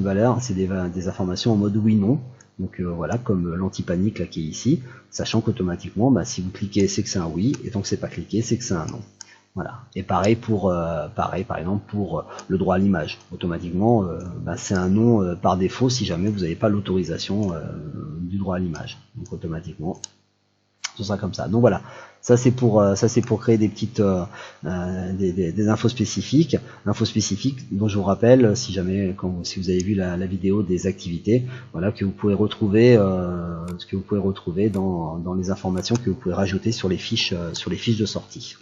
des informations en mode oui/non. Donc voilà, comme l'anti-panique là qui est ici, sachant qu'automatiquement, bah, si vous cliquez, c'est que c'est un oui, et tant que c'est pas cliqué, c'est que c'est un non. Voilà. Et pareil par exemple pour le droit à l'image. Automatiquement, bah, c'est un non par défaut si jamais vous n'avez pas l'autorisation du droit à l'image. Donc automatiquement, ce sera comme ça. Donc voilà, ça c'est pour créer des petites des infos spécifiques dont je vous rappelle, si vous avez vu la vidéo des activités, voilà, que vous pouvez retrouver dans les informations que vous pouvez rajouter sur les fiches de sortie.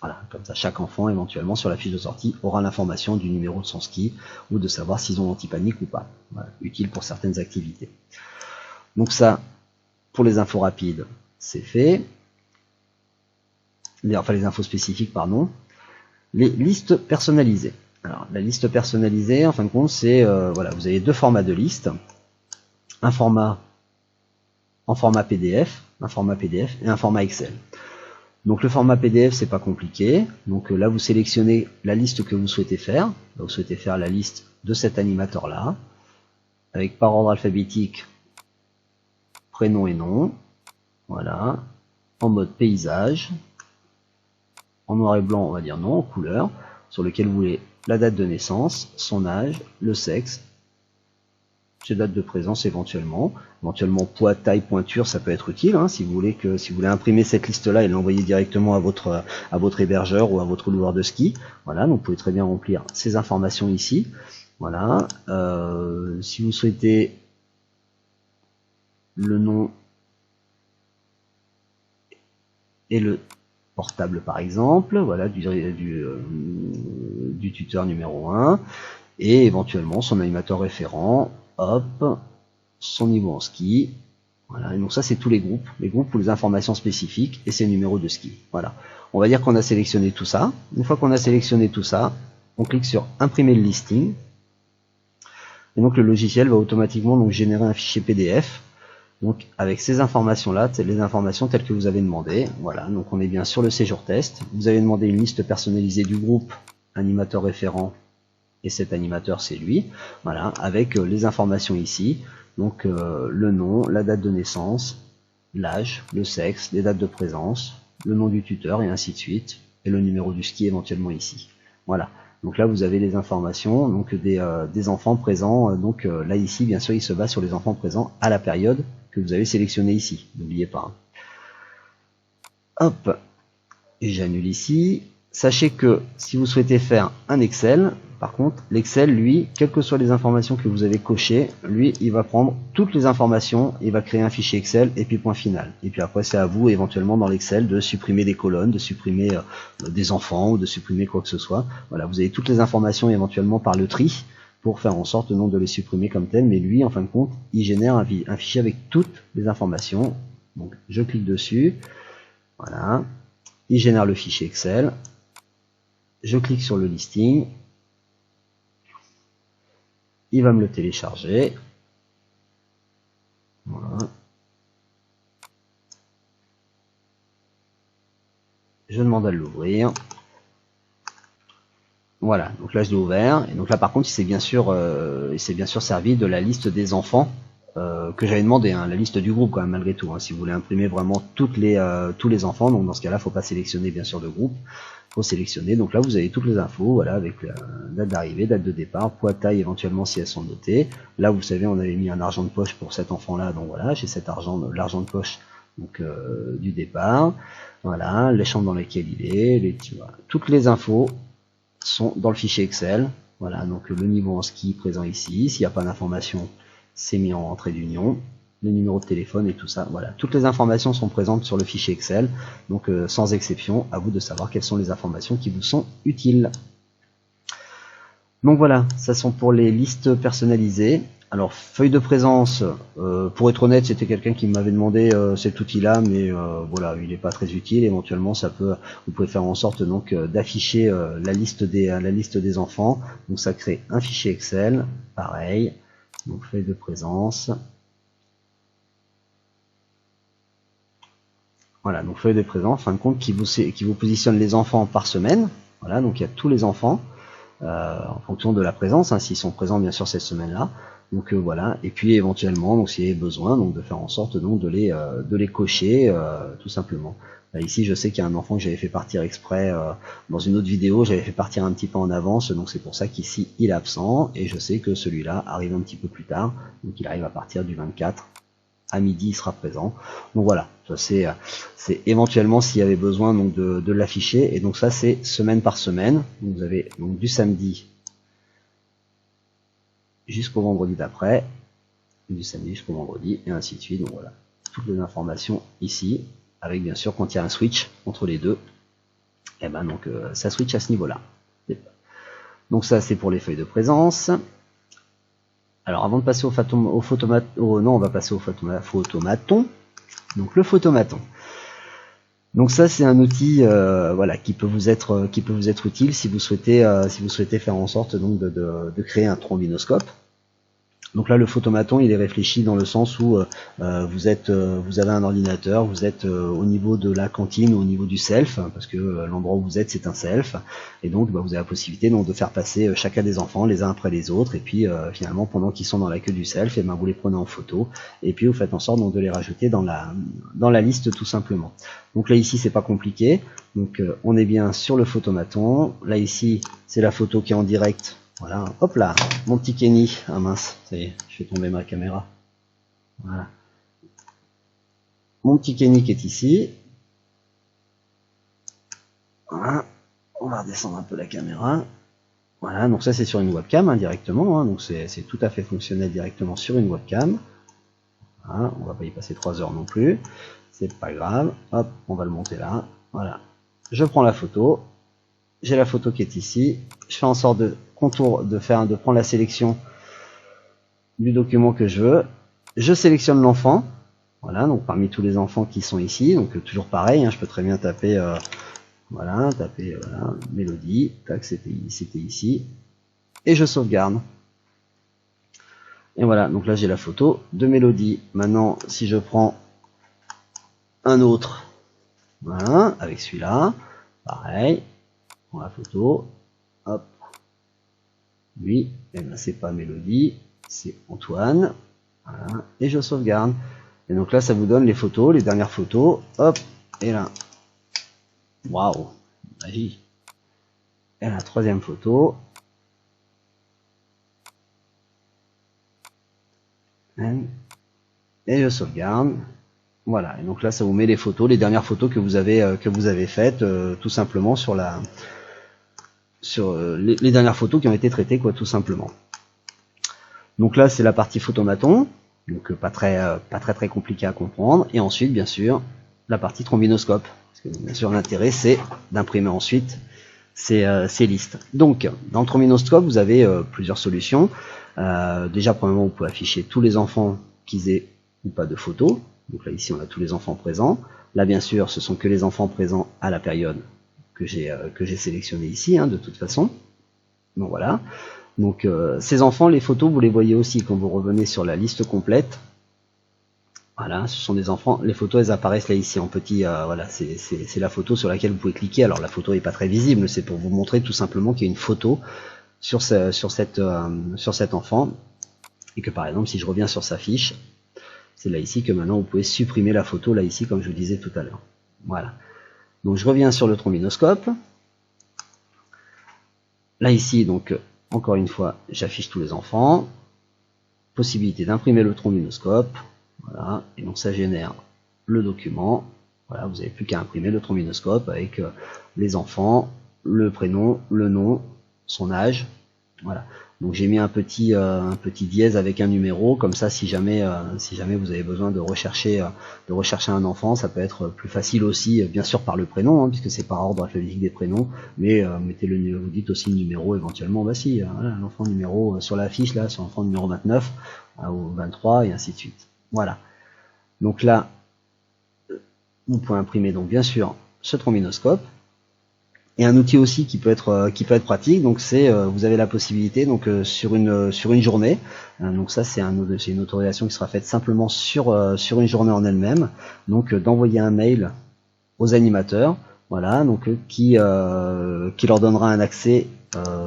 Voilà, comme ça chaque enfant éventuellement sur la fiche de sortie aura l'information du numéro de son ski ou de savoir s'ils ont l'anti-panique ou pas. Voilà, utile pour certaines activités. Donc ça, pour les infos rapides, c'est fait. Les infos spécifiques, pardon. Les listes personnalisées. Alors la liste personnalisée, en fin de compte, c'est voilà, vous avez deux formats de liste. Un format en format PDF, et un format Excel. Donc le format PDF, c'est pas compliqué. Donc là, vous sélectionnez la liste que vous souhaitez faire. Vous souhaitez faire la liste de cet animateur-là, avec par ordre alphabétique, prénom et nom. Voilà. En mode paysage. En noir et blanc, on va dire non, en couleur. Sur lequel vous voulez la date de naissance, son âge, le sexe, ses dates de présence éventuellement poids, taille, pointure, ça peut être utile, hein, si vous voulez imprimer cette liste là et l'envoyer directement à votre hébergeur ou à votre loueur de ski. Voilà, donc vous pouvez très bien remplir ces informations ici. Voilà, si vous souhaitez le nom et le portable par exemple, voilà, du tuteur numéro 1 et éventuellement son animateur référent. Hop, son niveau en ski. Voilà, et donc ça c'est tous les groupes pour les informations spécifiques et ses numéros de ski. Voilà, on va dire qu'on a sélectionné tout ça. Une fois qu'on a sélectionné tout ça, on clique sur imprimer le listing. Et donc le logiciel va automatiquement donc générer un fichier PDF. Donc avec ces informations là, les informations telles que vous avez demandé. Voilà, donc on est bien sur le séjour test. Vous avez demandé une liste personnalisée du groupe animateur référent. Et cet animateur c'est lui, voilà, avec les informations ici, donc le nom, la date de naissance, l'âge, le sexe, les dates de présence, le nom du tuteur et ainsi de suite, et le numéro du ski éventuellement ici. Voilà, donc là vous avez les informations donc des enfants présents, donc là ici bien sûr il se base sur les enfants présents à la période que vous avez sélectionnée ici, n'oubliez pas. Hop, et j'annule ici. Sachez que si vous souhaitez faire un Excel, par contre, l'Excel, lui, quelles que soient les informations que vous avez cochées, lui, il va prendre toutes les informations, il va créer un fichier Excel et puis point final. Et puis après, c'est à vous, éventuellement, dans l'Excel, de supprimer des colonnes, de supprimer des enfants ou de supprimer quoi que ce soit. Voilà, vous avez toutes les informations éventuellement par le tri pour faire en sorte non de les supprimer comme tel, mais lui, en fin de compte, il génère un fichier avec toutes les informations. Donc, je clique dessus. Voilà. il génère le fichier Excel, je clique sur le listing, il va me le télécharger, voilà. Je demande à l'ouvrir. Voilà, donc là je l'ai ouvert, et donc là par contre il s'est bien sûr servi de la liste des enfants que j'avais demandé, hein, la liste du groupe quand même malgré tout, hein, si vous voulez imprimer vraiment tous les enfants, donc dans ce cas-là, faut pas sélectionner bien sûr de groupe, faut sélectionner, donc là vous avez toutes les infos, voilà, avec la date d'arrivée, date de départ, poids, taille éventuellement si elles sont notées. Là vous savez on avait mis un argent de poche pour cet enfant-là, donc voilà, j'ai cet argent, l'argent de poche donc du départ, voilà, les chambres dans lesquelles il est, voilà, toutes les infos sont dans le fichier Excel. Voilà, donc le niveau en ski présent ici. S'il n'y a pas d'information, c'est mis en entrée d'union. Le numéro de téléphone et tout ça. Voilà, toutes les informations sont présentes sur le fichier Excel. Donc sans exception, à vous de savoir quelles sont les informations qui vous sont utiles. Donc voilà, ça sont pour les listes personnalisées. Alors feuille de présence, pour être honnête, c'était quelqu'un qui m'avait demandé cet outil-là, mais voilà, il n'est pas très utile. Éventuellement, vous pouvez faire en sorte donc d'afficher la liste des enfants. Donc ça crée un fichier Excel, pareil. Donc feuille de présence. Voilà, donc feuille de présence, en fin de compte, qui vous positionne les enfants par semaine. Voilà, donc il y a tous les enfants en fonction de la présence, hein, s'ils sont présents bien sûr cette semaine-là. Donc voilà, et puis éventuellement, donc s'il y a besoin, donc de faire en sorte donc de les cocher tout simplement. Là, ici, je sais qu'il y a un enfant que j'avais fait partir exprès dans une autre vidéo, j'avais fait partir un petit peu en avance, donc c'est pour ça qu'ici il est absent, et je sais que celui-là arrive un petit peu plus tard, donc il arrive à partir du 24. À midi, il sera présent. Donc voilà, ça c'est éventuellement s'il y avait besoin donc de l'afficher, et donc ça c'est semaine par semaine. Donc vous avez donc du samedi jusqu'au vendredi d'après, du samedi jusqu'au vendredi, et ainsi de suite. Donc voilà, toutes les informations ici, avec bien sûr quand il y a un switch entre les deux, et ben donc ça switch à ce niveau-là. Donc ça c'est pour les feuilles de présence. Alors avant de passer au photomaton, on va passer au photomaton. Donc le photomaton. Donc ça c'est un outil voilà qui peut vous être utile si vous souhaitez faire en sorte donc de créer un trombinoscope. Donc là le photomaton il est réfléchi dans le sens où vous avez un ordinateur, vous êtes au niveau de la cantine, au niveau du self, parce que l'endroit où vous êtes c'est un self, et donc vous avez la possibilité donc de faire passer chacun des enfants les uns après les autres, et puis finalement pendant qu'ils sont dans la queue du self, et vous les prenez en photo, et puis vous faites en sorte donc de les rajouter dans la liste tout simplement. Donc là ici c'est pas compliqué, donc on est bien sur le photomaton, là ici c'est la photo qui est en direct. Voilà, hop là, mon petit Kenny. Ah mince, ça y est, je fais tomber ma caméra. Voilà. Mon petit Kenny qui est ici. Voilà, on va redescendre un peu la caméra. Voilà, donc ça c'est sur une webcam hein, directement, hein, donc c'est tout à fait fonctionnel directement sur une webcam. Voilà, on va pas y passer 3 heures non plus, c'est pas grave. Hop, on va le monter là. Voilà, je prends la photo. J'ai la photo qui est ici. Je fais en sorte de prendre la sélection du document que je veux. Je sélectionne l'enfant. Voilà, donc parmi tous les enfants qui sont ici, donc toujours pareil, hein, je peux très bien taper, voilà, Mélodie, tac, c'était ici, et je sauvegarde. Et voilà, donc là j'ai la photo de Mélodie. Maintenant, si je prends un autre, voilà, avec celui-là, pareil. La photo, hop, lui, eh ben, c'est pas Mélodie, c'est Antoine, voilà, et je sauvegarde. Et donc là, ça vous donne les photos, les dernières photos, hop, et là, waouh, magie. Et la troisième photo, et je sauvegarde. Voilà, et donc là, ça vous met les photos, les dernières photos que vous avez faites, tout simplement sur les dernières photos qui ont été traitées, quoi, tout simplement. Donc là c'est la partie photomaton, donc pas très compliqué à comprendre, et ensuite bien sûr la partie trombinoscope, parce que bien sûr l'intérêt c'est d'imprimer ensuite ces listes. Donc dans le trombinoscope vous avez plusieurs solutions. Déjà premièrement vous pouvez afficher tous les enfants qu'ils aient ou pas de photos, donc là ici on a tous les enfants présents. Là bien sûr ce sont que les enfants présents à la période que j'ai sélectionné ici, hein, de toute façon. Donc voilà. Donc ces enfants, les photos, vous les voyez aussi quand vous revenez sur la liste complète. Voilà, ce sont des enfants. Les photos, elles apparaissent là ici en petit. Voilà, c'est la photo sur laquelle vous pouvez cliquer. Alors la photo n'est pas très visible, c'est pour vous montrer tout simplement qu'il y a une photo sur cet enfant, et que par exemple, si je reviens sur sa fiche, c'est là ici que maintenant vous pouvez supprimer la photo là ici, comme je vous disais tout à l'heure. Voilà. Donc je reviens sur le trombinoscope. Là ici, donc encore une fois, j'affiche tous les enfants. Possibilité d'imprimer le trombinoscope. Voilà, et donc ça génère le document. Voilà, vous n'avez plus qu'à imprimer le trombinoscope avec les enfants, le prénom, le nom, son âge. Voilà. Donc j'ai mis un petit dièse avec un numéro, comme ça si jamais vous avez besoin de rechercher un enfant, ça peut être plus facile aussi, bien sûr par le prénom, hein, puisque c'est par ordre alphabétique des prénoms, mais vous dites aussi le numéro éventuellement, bah si, voilà, l'enfant numéro sur la fiche là, c'est l'enfant numéro 29 ou 23 et ainsi de suite. Voilà. Donc là, vous pouvez imprimer donc bien sûr ce trombinoscope. Et un outil aussi qui peut être pratique, donc c'est vous avez la possibilité donc sur une journée, donc ça c'est une autorisation qui sera faite simplement sur une journée en elle-même, donc d'envoyer un mail aux animateurs, voilà, donc qui leur donnera un accès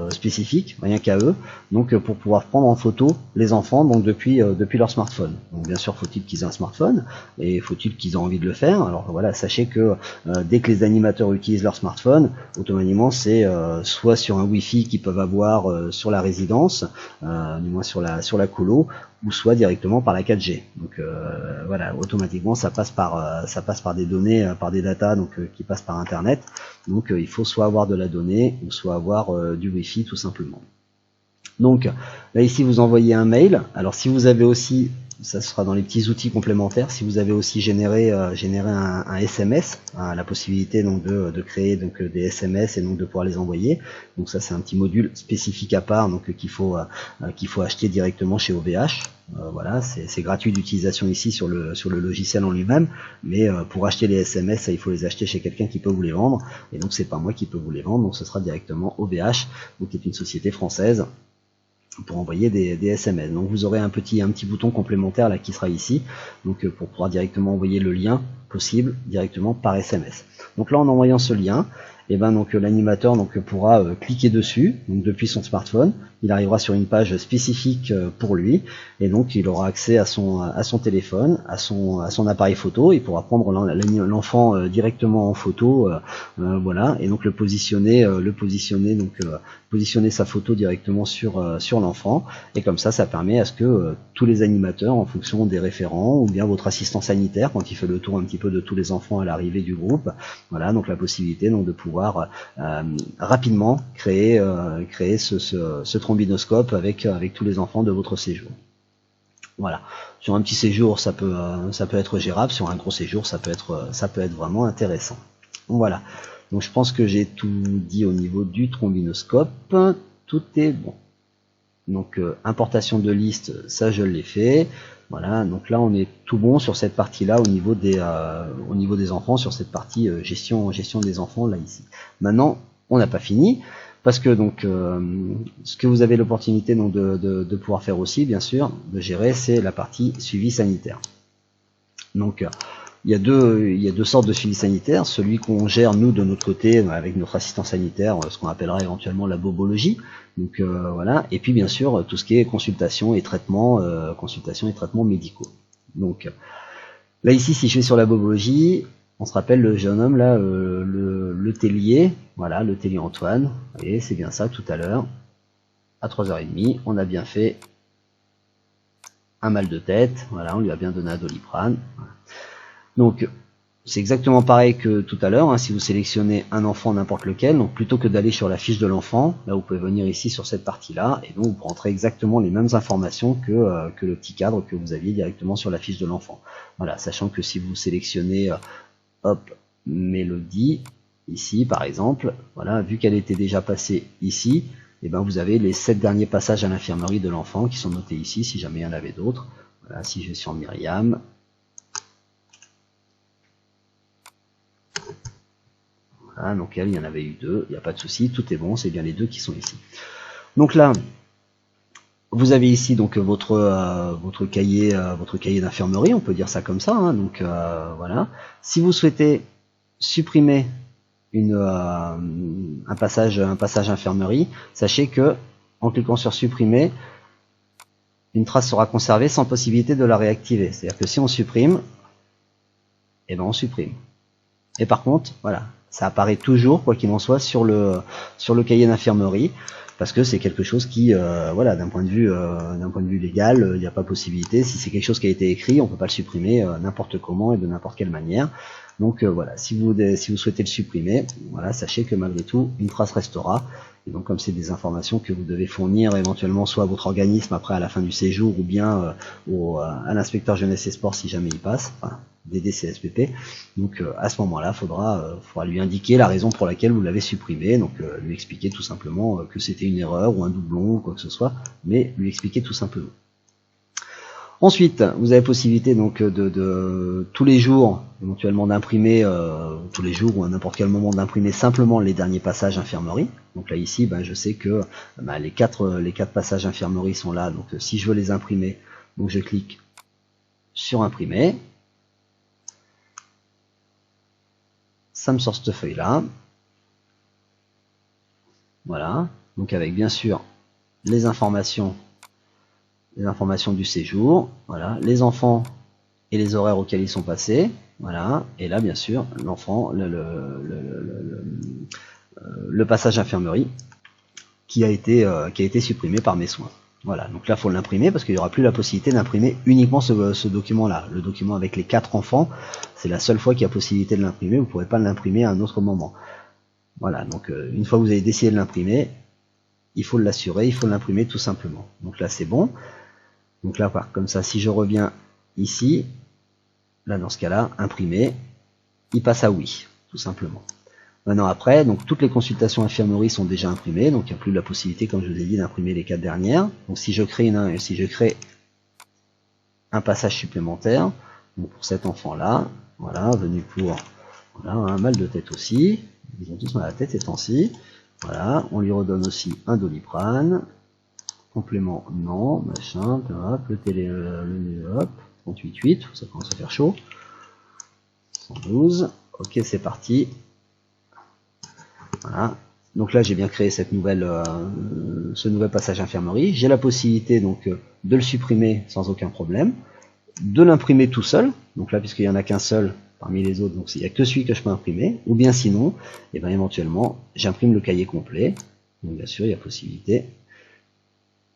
spécifique, rien qu'à eux, donc pour pouvoir prendre en photo les enfants donc depuis leur smartphone. Donc bien sûr faut-il qu'ils aient un smartphone et faut-il qu'ils aient envie de le faire. Alors voilà, sachez que dès que les animateurs utilisent leur smartphone, automatiquement c'est soit sur un Wi-Fi qu'ils peuvent avoir sur la résidence, du moins sur la colo, ou soit directement par la 4G. Donc voilà, automatiquement ça passe par des données, par des datas donc qui passent par internet. Donc il faut soit avoir de la donnée ou soit avoir du Wi-Fi tout simplement. Donc là ici vous envoyez un mail. Alors si vous avez aussi, ça sera dans les petits outils complémentaires, si vous avez aussi généré un SMS, hein, la possibilité donc de créer donc des SMS et donc de pouvoir les envoyer. Donc ça c'est un petit module spécifique à part donc qu'il faut acheter directement chez OVH. Voilà, c'est gratuit d'utilisation ici sur le logiciel en lui-même, mais pour acheter les SMS, il faut les acheter chez quelqu'un qui peut vous les vendre, et donc c'est pas moi qui peux vous les vendre, donc ce sera directement OVH, donc qui est une société française pour envoyer des SMS. Donc vous aurez un petit bouton complémentaire là qui sera ici, donc pour pouvoir directement envoyer le lien possible directement par SMS. Donc là en envoyant ce lien, et ben donc l'animateur donc pourra cliquer dessus, donc depuis son smartphone, il arrivera sur une page spécifique pour lui, et donc il aura accès à son téléphone, à son appareil photo, il pourra prendre l'enfant directement en photo, voilà, et donc positionner sa photo directement sur l'enfant, et comme ça permet à ce que tous les animateurs, en fonction des référents, ou bien votre assistant sanitaire, quand il fait le tour un petit peu de tous les enfants à l'arrivée du groupe, voilà, donc la possibilité donc de pouvoir rapidement créer ce trombinoscope avec tous les enfants de votre séjour. Voilà. Sur un petit séjour, ça peut être gérable. Sur un gros séjour, ça peut être vraiment intéressant. Donc voilà. Donc je pense que j'ai tout dit au niveau du trombinoscope. Tout est bon. Donc importation de liste, ça je l'ai fait. Voilà, donc là on est tout bon sur cette partie-là au niveau des enfants, sur cette partie gestion des enfants là ici. Maintenant, on n'a pas fini, parce que donc ce que vous avez l'opportunité donc de pouvoir faire aussi, bien sûr, de gérer, c'est la partie suivi sanitaire. Donc il y a deux sortes de suivi sanitaire, celui qu'on gère nous de notre côté avec notre assistant sanitaire, ce qu'on appellera éventuellement la bobologie. Donc voilà, et puis bien sûr tout ce qui est consultation et traitements médicaux. Donc là ici, si je vais sur la bobologie, on se rappelle le jeune homme là, le tellier, voilà, le tellier Antoine, vous voyez, c'est bien ça tout à l'heure, à 3h30, on a bien fait un mal de tête, voilà, on lui a bien donné un Doliprane. Voilà. Donc c'est exactement pareil que tout à l'heure, hein, si vous sélectionnez un enfant n'importe lequel, donc plutôt que d'aller sur la fiche de l'enfant, là vous pouvez venir ici sur cette partie-là, et donc vous rentrez exactement les mêmes informations que le petit cadre que vous aviez directement sur la fiche de l'enfant. Voilà, sachant que si vous sélectionnez Mélodie, ici par exemple, voilà, vu qu'elle était déjà passée ici, et ben vous avez les 7 derniers passages à l'infirmerie de l'enfant qui sont notés ici, si jamais il y en avait d'autres. Voilà, si je vais sur Myriam, Voilà, donc elle, il y en avait eu 2, il n'y a pas de souci, tout est bon, c'est bien les 2 qui sont ici. Donc là, vous avez ici donc votre cahier d'infirmerie, on peut dire ça comme ça. Hein, donc voilà. Si vous souhaitez supprimer un passage infirmerie, sachez que en cliquant sur supprimer, une trace sera conservée sans possibilité de la réactiver. C'est-à-dire que si on supprime, eh ben on supprime. Et par contre, voilà, ça apparaît toujours, quoi qu'il en soit, sur le cahier d'infirmerie, parce que c'est quelque chose qui, voilà, d'un point de vue légal, il n'y a pas possibilité. Si c'est quelque chose qui a été écrit, on peut pas le supprimer n'importe comment et de n'importe quelle manière. Donc voilà, si vous souhaitez le supprimer, voilà, sachez que malgré tout, une trace restera. Et donc comme c'est des informations que vous devez fournir éventuellement soit à votre organisme après à la fin du séjour ou bien à l'inspecteur jeunesse et sport si jamais il passe, enfin, DDCSPP, donc à ce moment-là, faudra lui indiquer la raison pour laquelle vous l'avez supprimé, donc lui expliquer tout simplement que c'était une erreur ou un doublon ou quoi que ce soit, mais lui expliquer tout simplement. Ensuite, vous avez possibilité donc de tous les jours, éventuellement d'imprimer tous les jours ou à n'importe quel moment d'imprimer simplement les derniers passages infirmerie. Donc là ici, je sais que les quatre passages infirmerie sont là. Donc si je veux les imprimer, donc je clique sur imprimer. Ça me sort cette feuille là. Voilà. Donc avec bien sûr les informations du séjour, voilà, les enfants et les horaires auxquels ils sont passés, voilà, et là bien sûr l'enfant, le passage infirmerie qui a été supprimé par mes soins. Voilà, donc là il faut l'imprimer parce qu'il n'y aura plus la possibilité d'imprimer uniquement ce document-là. Le document avec les 4 enfants, c'est la seule fois qu'il y a possibilité de l'imprimer, vous ne pourrez pas l'imprimer à un autre moment. Voilà, donc une fois que vous avez décidé de l'imprimer, il faut l'assurer, il faut l'imprimer tout simplement. Donc là c'est bon. Donc là, comme ça, si je reviens ici, là dans ce cas-là, imprimer, il passe à oui, tout simplement. Maintenant après, donc toutes les consultations infirmerie sont déjà imprimées, donc il n'y a plus la possibilité, comme je vous ai dit, d'imprimer les 4 dernières. Donc si je crée un passage supplémentaire, donc pour cet enfant-là, voilà, venu pour voilà, un mal de tête aussi, ils ont tous mal à la tête ces temps-ci, voilà, on lui redonne aussi un Doliprane. Complément, non, machin, hop, le télé, hop, 38.8, ça commence à faire chaud. 112, ok, c'est parti. Voilà. Donc là, j'ai bien créé ce nouvel passage infirmerie. J'ai la possibilité donc de le supprimer sans aucun problème, de l'imprimer tout seul. Donc là, puisqu'il n'y en a qu'un seul parmi les autres, donc il n'y a que celui que je peux imprimer. Ou bien sinon, et éventuellement, j'imprime le cahier complet. Donc bien sûr, il y a possibilité.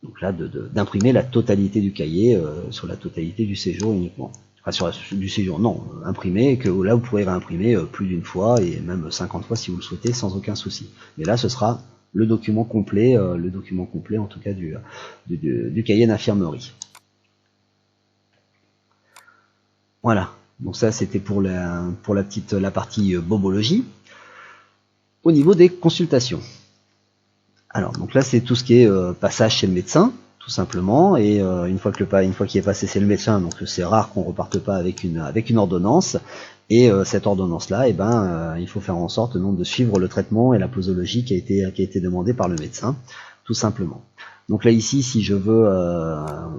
Donc là, d'imprimer la totalité du cahier sur la totalité du séjour uniquement. Enfin, du séjour, non, imprimer, que là, vous pourrez réimprimer plus d'une fois, et même 50 fois si vous le souhaitez, sans aucun souci. Mais là, ce sera le document complet en tout cas du cahier d'infirmerie. Voilà, donc ça, c'était pour la partie bobologie. Au niveau des consultations. Alors, donc là, c'est tout ce qui est passage chez le médecin, tout simplement, et une fois qu'il est passé chez le médecin, donc c'est rare qu'on reparte pas avec une ordonnance, et cette ordonnance-là, il faut faire en sorte donc, de suivre le traitement et la posologie qui a été demandé par le médecin, tout simplement. Donc là, ici, si je veux,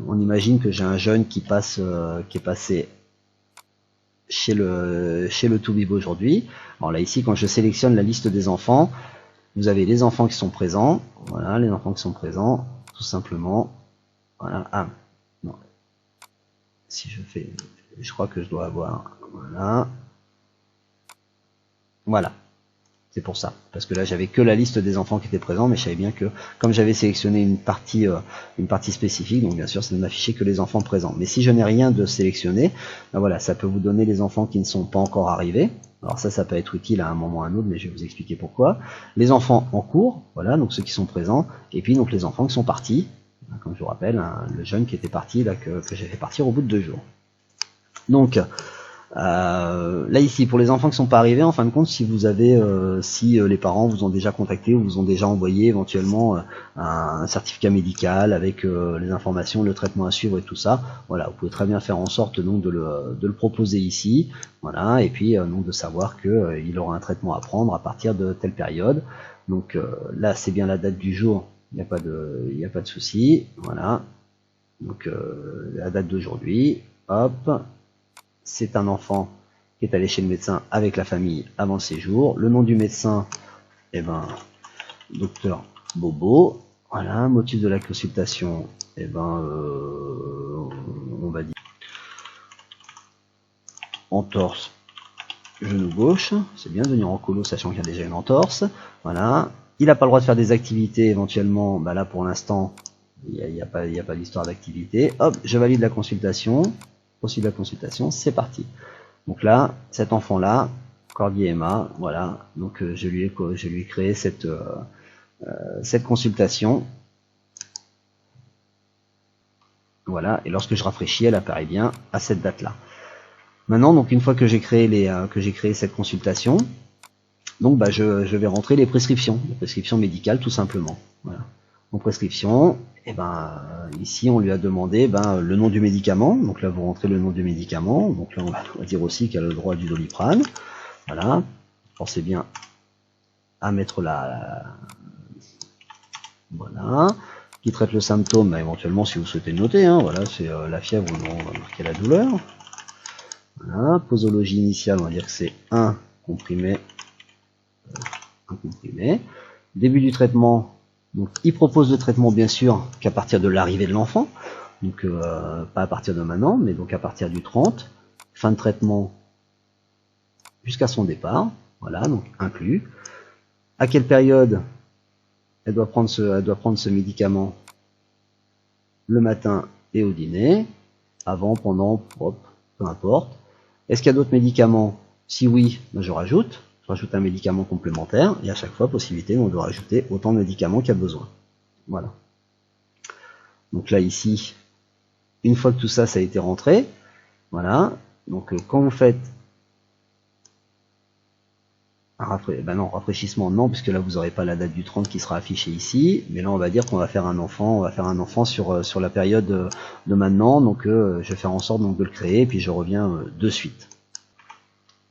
on imagine que j'ai un jeune qui est passé chez le Toubib aujourd'hui. Alors là, ici, quand je sélectionne la liste des enfants, vous avez les enfants qui sont présents, voilà, les enfants qui sont présents, tout simplement, voilà, ah, non, si je fais, je crois que je dois avoir, voilà, c'est pour ça, parce que là j'avais que la liste des enfants qui étaient présents, mais je savais bien que, comme j'avais sélectionné une partie spécifique, donc bien sûr ça ne m'affichait que les enfants présents, mais si je n'ai rien de sélectionné, voilà, ça peut vous donner les enfants qui ne sont pas encore arrivés. Alors ça peut être utile à un moment ou à un autre, mais je vais vous expliquer pourquoi. Les enfants en cours, voilà, donc ceux qui sont présents, et puis donc les enfants qui sont partis, comme je vous rappelle, le jeune qui était parti, là, que j'ai fait partir au bout de 2 jours. Donc, Là ici, pour les enfants qui sont pas arrivés, en fin de compte, si vous avez, si les parents vous ont déjà contacté ou vous ont déjà envoyé éventuellement un certificat médical avec les informations, le traitement à suivre et tout ça, voilà, vous pouvez très bien faire en sorte donc de le proposer ici, voilà, et puis donc de savoir que il aura un traitement à prendre à partir de telle période. Donc là, c'est bien la date du jour, il n'y a pas de souci, voilà. Donc la date d'aujourd'hui, hop. C'est un enfant qui est allé chez le médecin avec la famille avant le séjour. Le nom du médecin, eh ben, docteur Bobo. Voilà, motif de la consultation, eh ben, on va dire entorse genou gauche. C'est bien de venir en colo sachant qu'il y a déjà une entorse. Voilà. Il n'a pas le droit de faire des activités éventuellement. Bah là pour l'instant, il n'y a pas d'histoire d'activité. Hop, je valide la consultation. Poursuivre la consultation, c'est parti. Donc là, cet enfant-là, Cordy Emma, voilà, donc je lui ai créé cette consultation. Voilà, et lorsque je rafraîchis, elle apparaît bien à cette date-là. Maintenant, donc une fois que j'ai créé cette consultation, donc bah, je vais rentrer les prescriptions médicales tout simplement. Voilà. En prescription, et ben ici on lui a demandé le nom du médicament. Donc là vous rentrez le nom du médicament. Donc là on va dire aussi qu'elle a le droit du Doliprane. Voilà. Pensez bien à mettre voilà. Qui traite le symptôme, éventuellement si vous souhaitez le noter. Hein, voilà, c'est la fièvre, on va marquer la douleur. Voilà. Posologie initiale, on va dire que c'est un comprimé. Début du traitement. Donc, il propose le traitement bien sûr qu'à partir de l'arrivée de l'enfant, donc pas à partir de maintenant, mais donc à partir du 30. Fin de traitement jusqu'à son départ, voilà, donc inclus. À quelle période elle doit prendre ce médicament? Le matin et au dîner, avant, pendant, peu importe. Est-ce qu'il y a d'autres médicaments? Si oui, je rajoute un médicament complémentaire, et à chaque fois, possibilité, on doit rajouter autant de médicaments qu'il y a besoin. Voilà. Donc là, ici, une fois que tout ça, ça a été rentré, voilà. Donc quand vous faites un rafraîchissement, non, puisque là, vous n'aurez pas la date du 30 qui sera affichée ici, mais là, on va dire qu'on va faire un enfant, sur la période de maintenant, donc je vais faire en sorte donc, de le créer, et puis je reviens de suite.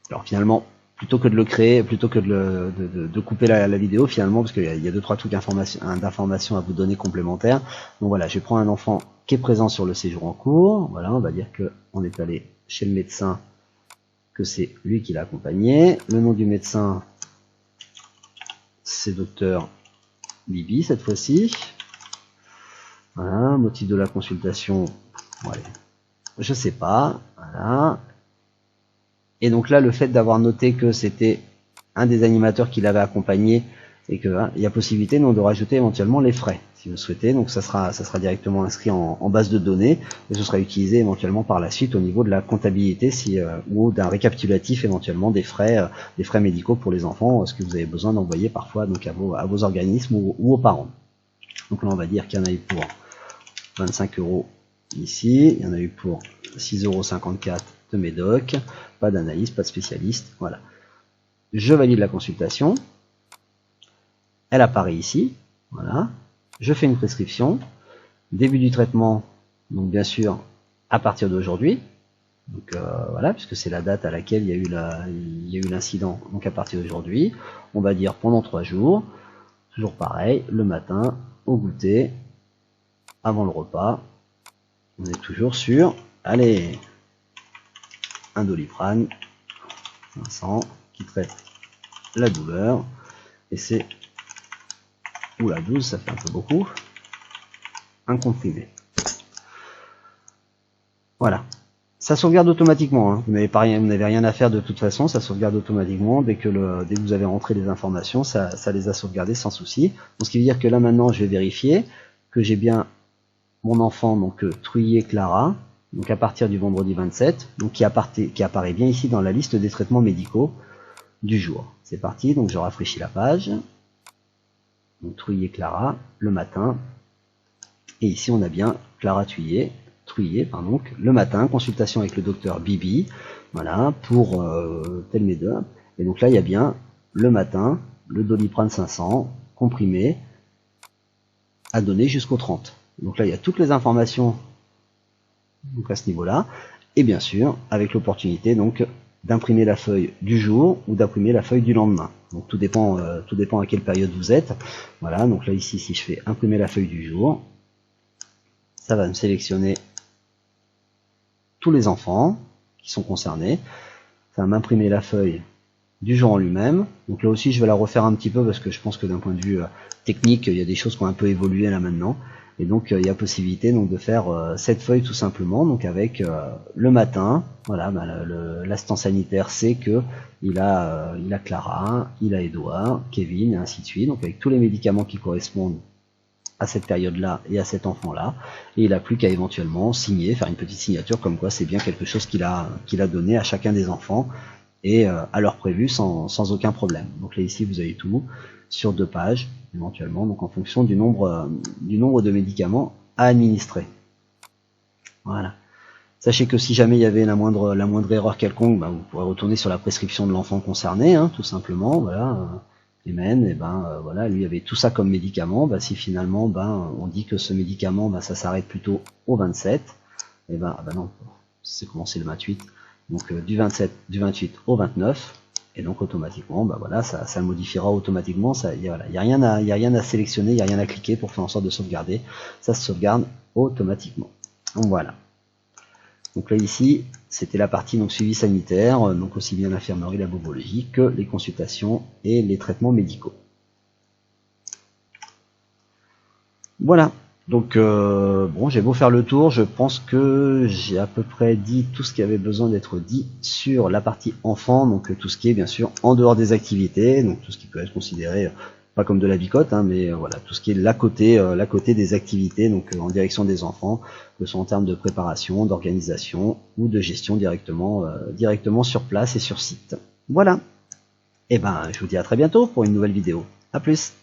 Alors finalement, plutôt que de le créer, plutôt que de couper la vidéo finalement, parce qu'il y a 2-3 trucs d'informations à vous donner complémentaires. Donc voilà, je prends un enfant qui est présent sur le séjour en cours. Voilà, on va dire que on est allé chez le médecin, que c'est lui qui l'a accompagné. Le nom du médecin, c'est docteur Bibi cette fois-ci. Voilà, motif de la consultation, ouais, je sais pas. Voilà. Et donc là, le fait d'avoir noté que c'était un des animateurs qui l'avait accompagné et qu'il y a possibilité donc, de rajouter éventuellement les frais, si vous souhaitez. Donc ça sera directement inscrit en base de données et ce sera utilisé éventuellement par la suite au niveau de la comptabilité ou d'un récapitulatif éventuellement des frais médicaux pour les enfants, ce que vous avez besoin d'envoyer parfois donc à vos organismes ou aux parents. Donc là, on va dire qu'il y en a eu pour 25 € ici, il y en a eu pour 6,54 € de médoc, pas d'analyse, pas de spécialiste, voilà. Je valide la consultation, elle apparaît ici, voilà. Je fais une prescription, début du traitement, donc bien sûr à partir d'aujourd'hui, donc voilà, puisque c'est la date à laquelle il y a eu l'incident, donc à partir d'aujourd'hui, on va dire pendant 3 jours, toujours pareil, le matin, au goûter, avant le repas, on est toujours sur, allez, un Doliprane, 500, qui traite la douleur, et c'est, oula 12, ça fait un peu beaucoup, un comprimé. Voilà. Ça sauvegarde automatiquement, hein. Vous n'avez rien à faire de toute façon, ça sauvegarde automatiquement, dès que vous avez rentré les informations, ça les a sauvegardées sans souci. Donc ce qui veut dire que là maintenant je vais vérifier que j'ai bien mon enfant, donc Trouillet Clara, donc à partir du vendredi 27, donc qui apparaît bien ici dans la liste des traitements médicaux du jour. C'est parti, donc je rafraîchis la page. Donc Trouillet Clara, le matin. Et ici on a bien Clara Thuillier, Trouillet, pardon, le matin, consultation avec le docteur Bibi, voilà, pour tel médoc. Et donc là, il y a bien le matin, le Doliprane 500, comprimé, à donner jusqu'au 30. Donc là, il y a toutes les informations donc à ce niveau-là. Et bien sûr, avec l'opportunité donc d'imprimer la feuille du jour ou d'imprimer la feuille du lendemain. Donc tout dépend à quelle période vous êtes. Voilà, donc là ici, si je fais imprimer la feuille du jour, ça va me sélectionner tous les enfants qui sont concernés. Ça va m'imprimer la feuille du jour en lui-même. Donc là aussi, je vais la refaire un petit peu parce que je pense que d'un point de vue technique, il y a des choses qui ont un peu évolué là maintenant. Et donc il y a possibilité donc de faire cette feuille tout simplement, donc avec le matin, voilà, l'assistant sanitaire sait que il a Clara, il a Edouard, Kevin et ainsi de suite, donc avec tous les médicaments qui correspondent à cette période-là et à cet enfant-là, et il n'a plus qu'à éventuellement signer, faire une petite signature comme quoi c'est bien quelque chose qu'il a donné à chacun des enfants et à l'heure prévue sans aucun problème. Donc là ici vous avez tout sur 2 pages éventuellement, donc en fonction du nombre de médicaments à administrer. Voilà. Sachez que si jamais il y avait la moindre erreur quelconque, vous pourrez retourner sur la prescription de l'enfant concerné, hein, tout simplement. Voilà. Emen, et voilà, lui avait tout ça comme médicament. Si finalement on dit que ce médicament ça s'arrête plutôt au 27, et non, c'est commencé le 28. Donc du 28 au 29, et donc automatiquement, voilà, ça modifiera automatiquement. Il y a rien à sélectionner, il n'y a rien à cliquer pour faire en sorte de sauvegarder. Ça se sauvegarde automatiquement. Donc voilà. Donc là ici, c'était la partie donc suivi sanitaire, donc aussi bien l'infirmerie, la bobologie que les consultations et les traitements médicaux. Voilà. Donc bon, j'ai beau faire le tour, je pense que j'ai à peu près dit tout ce qui avait besoin d'être dit sur la partie enfant, donc tout ce qui est bien sûr en dehors des activités, donc tout ce qui peut être considéré pas comme de la bicote, hein, mais voilà, tout ce qui est l'à côté des activités, donc en direction des enfants, que ce soit en termes de préparation, d'organisation ou de gestion directement sur place et sur site. Voilà. Et je vous dis à très bientôt pour une nouvelle vidéo. À plus.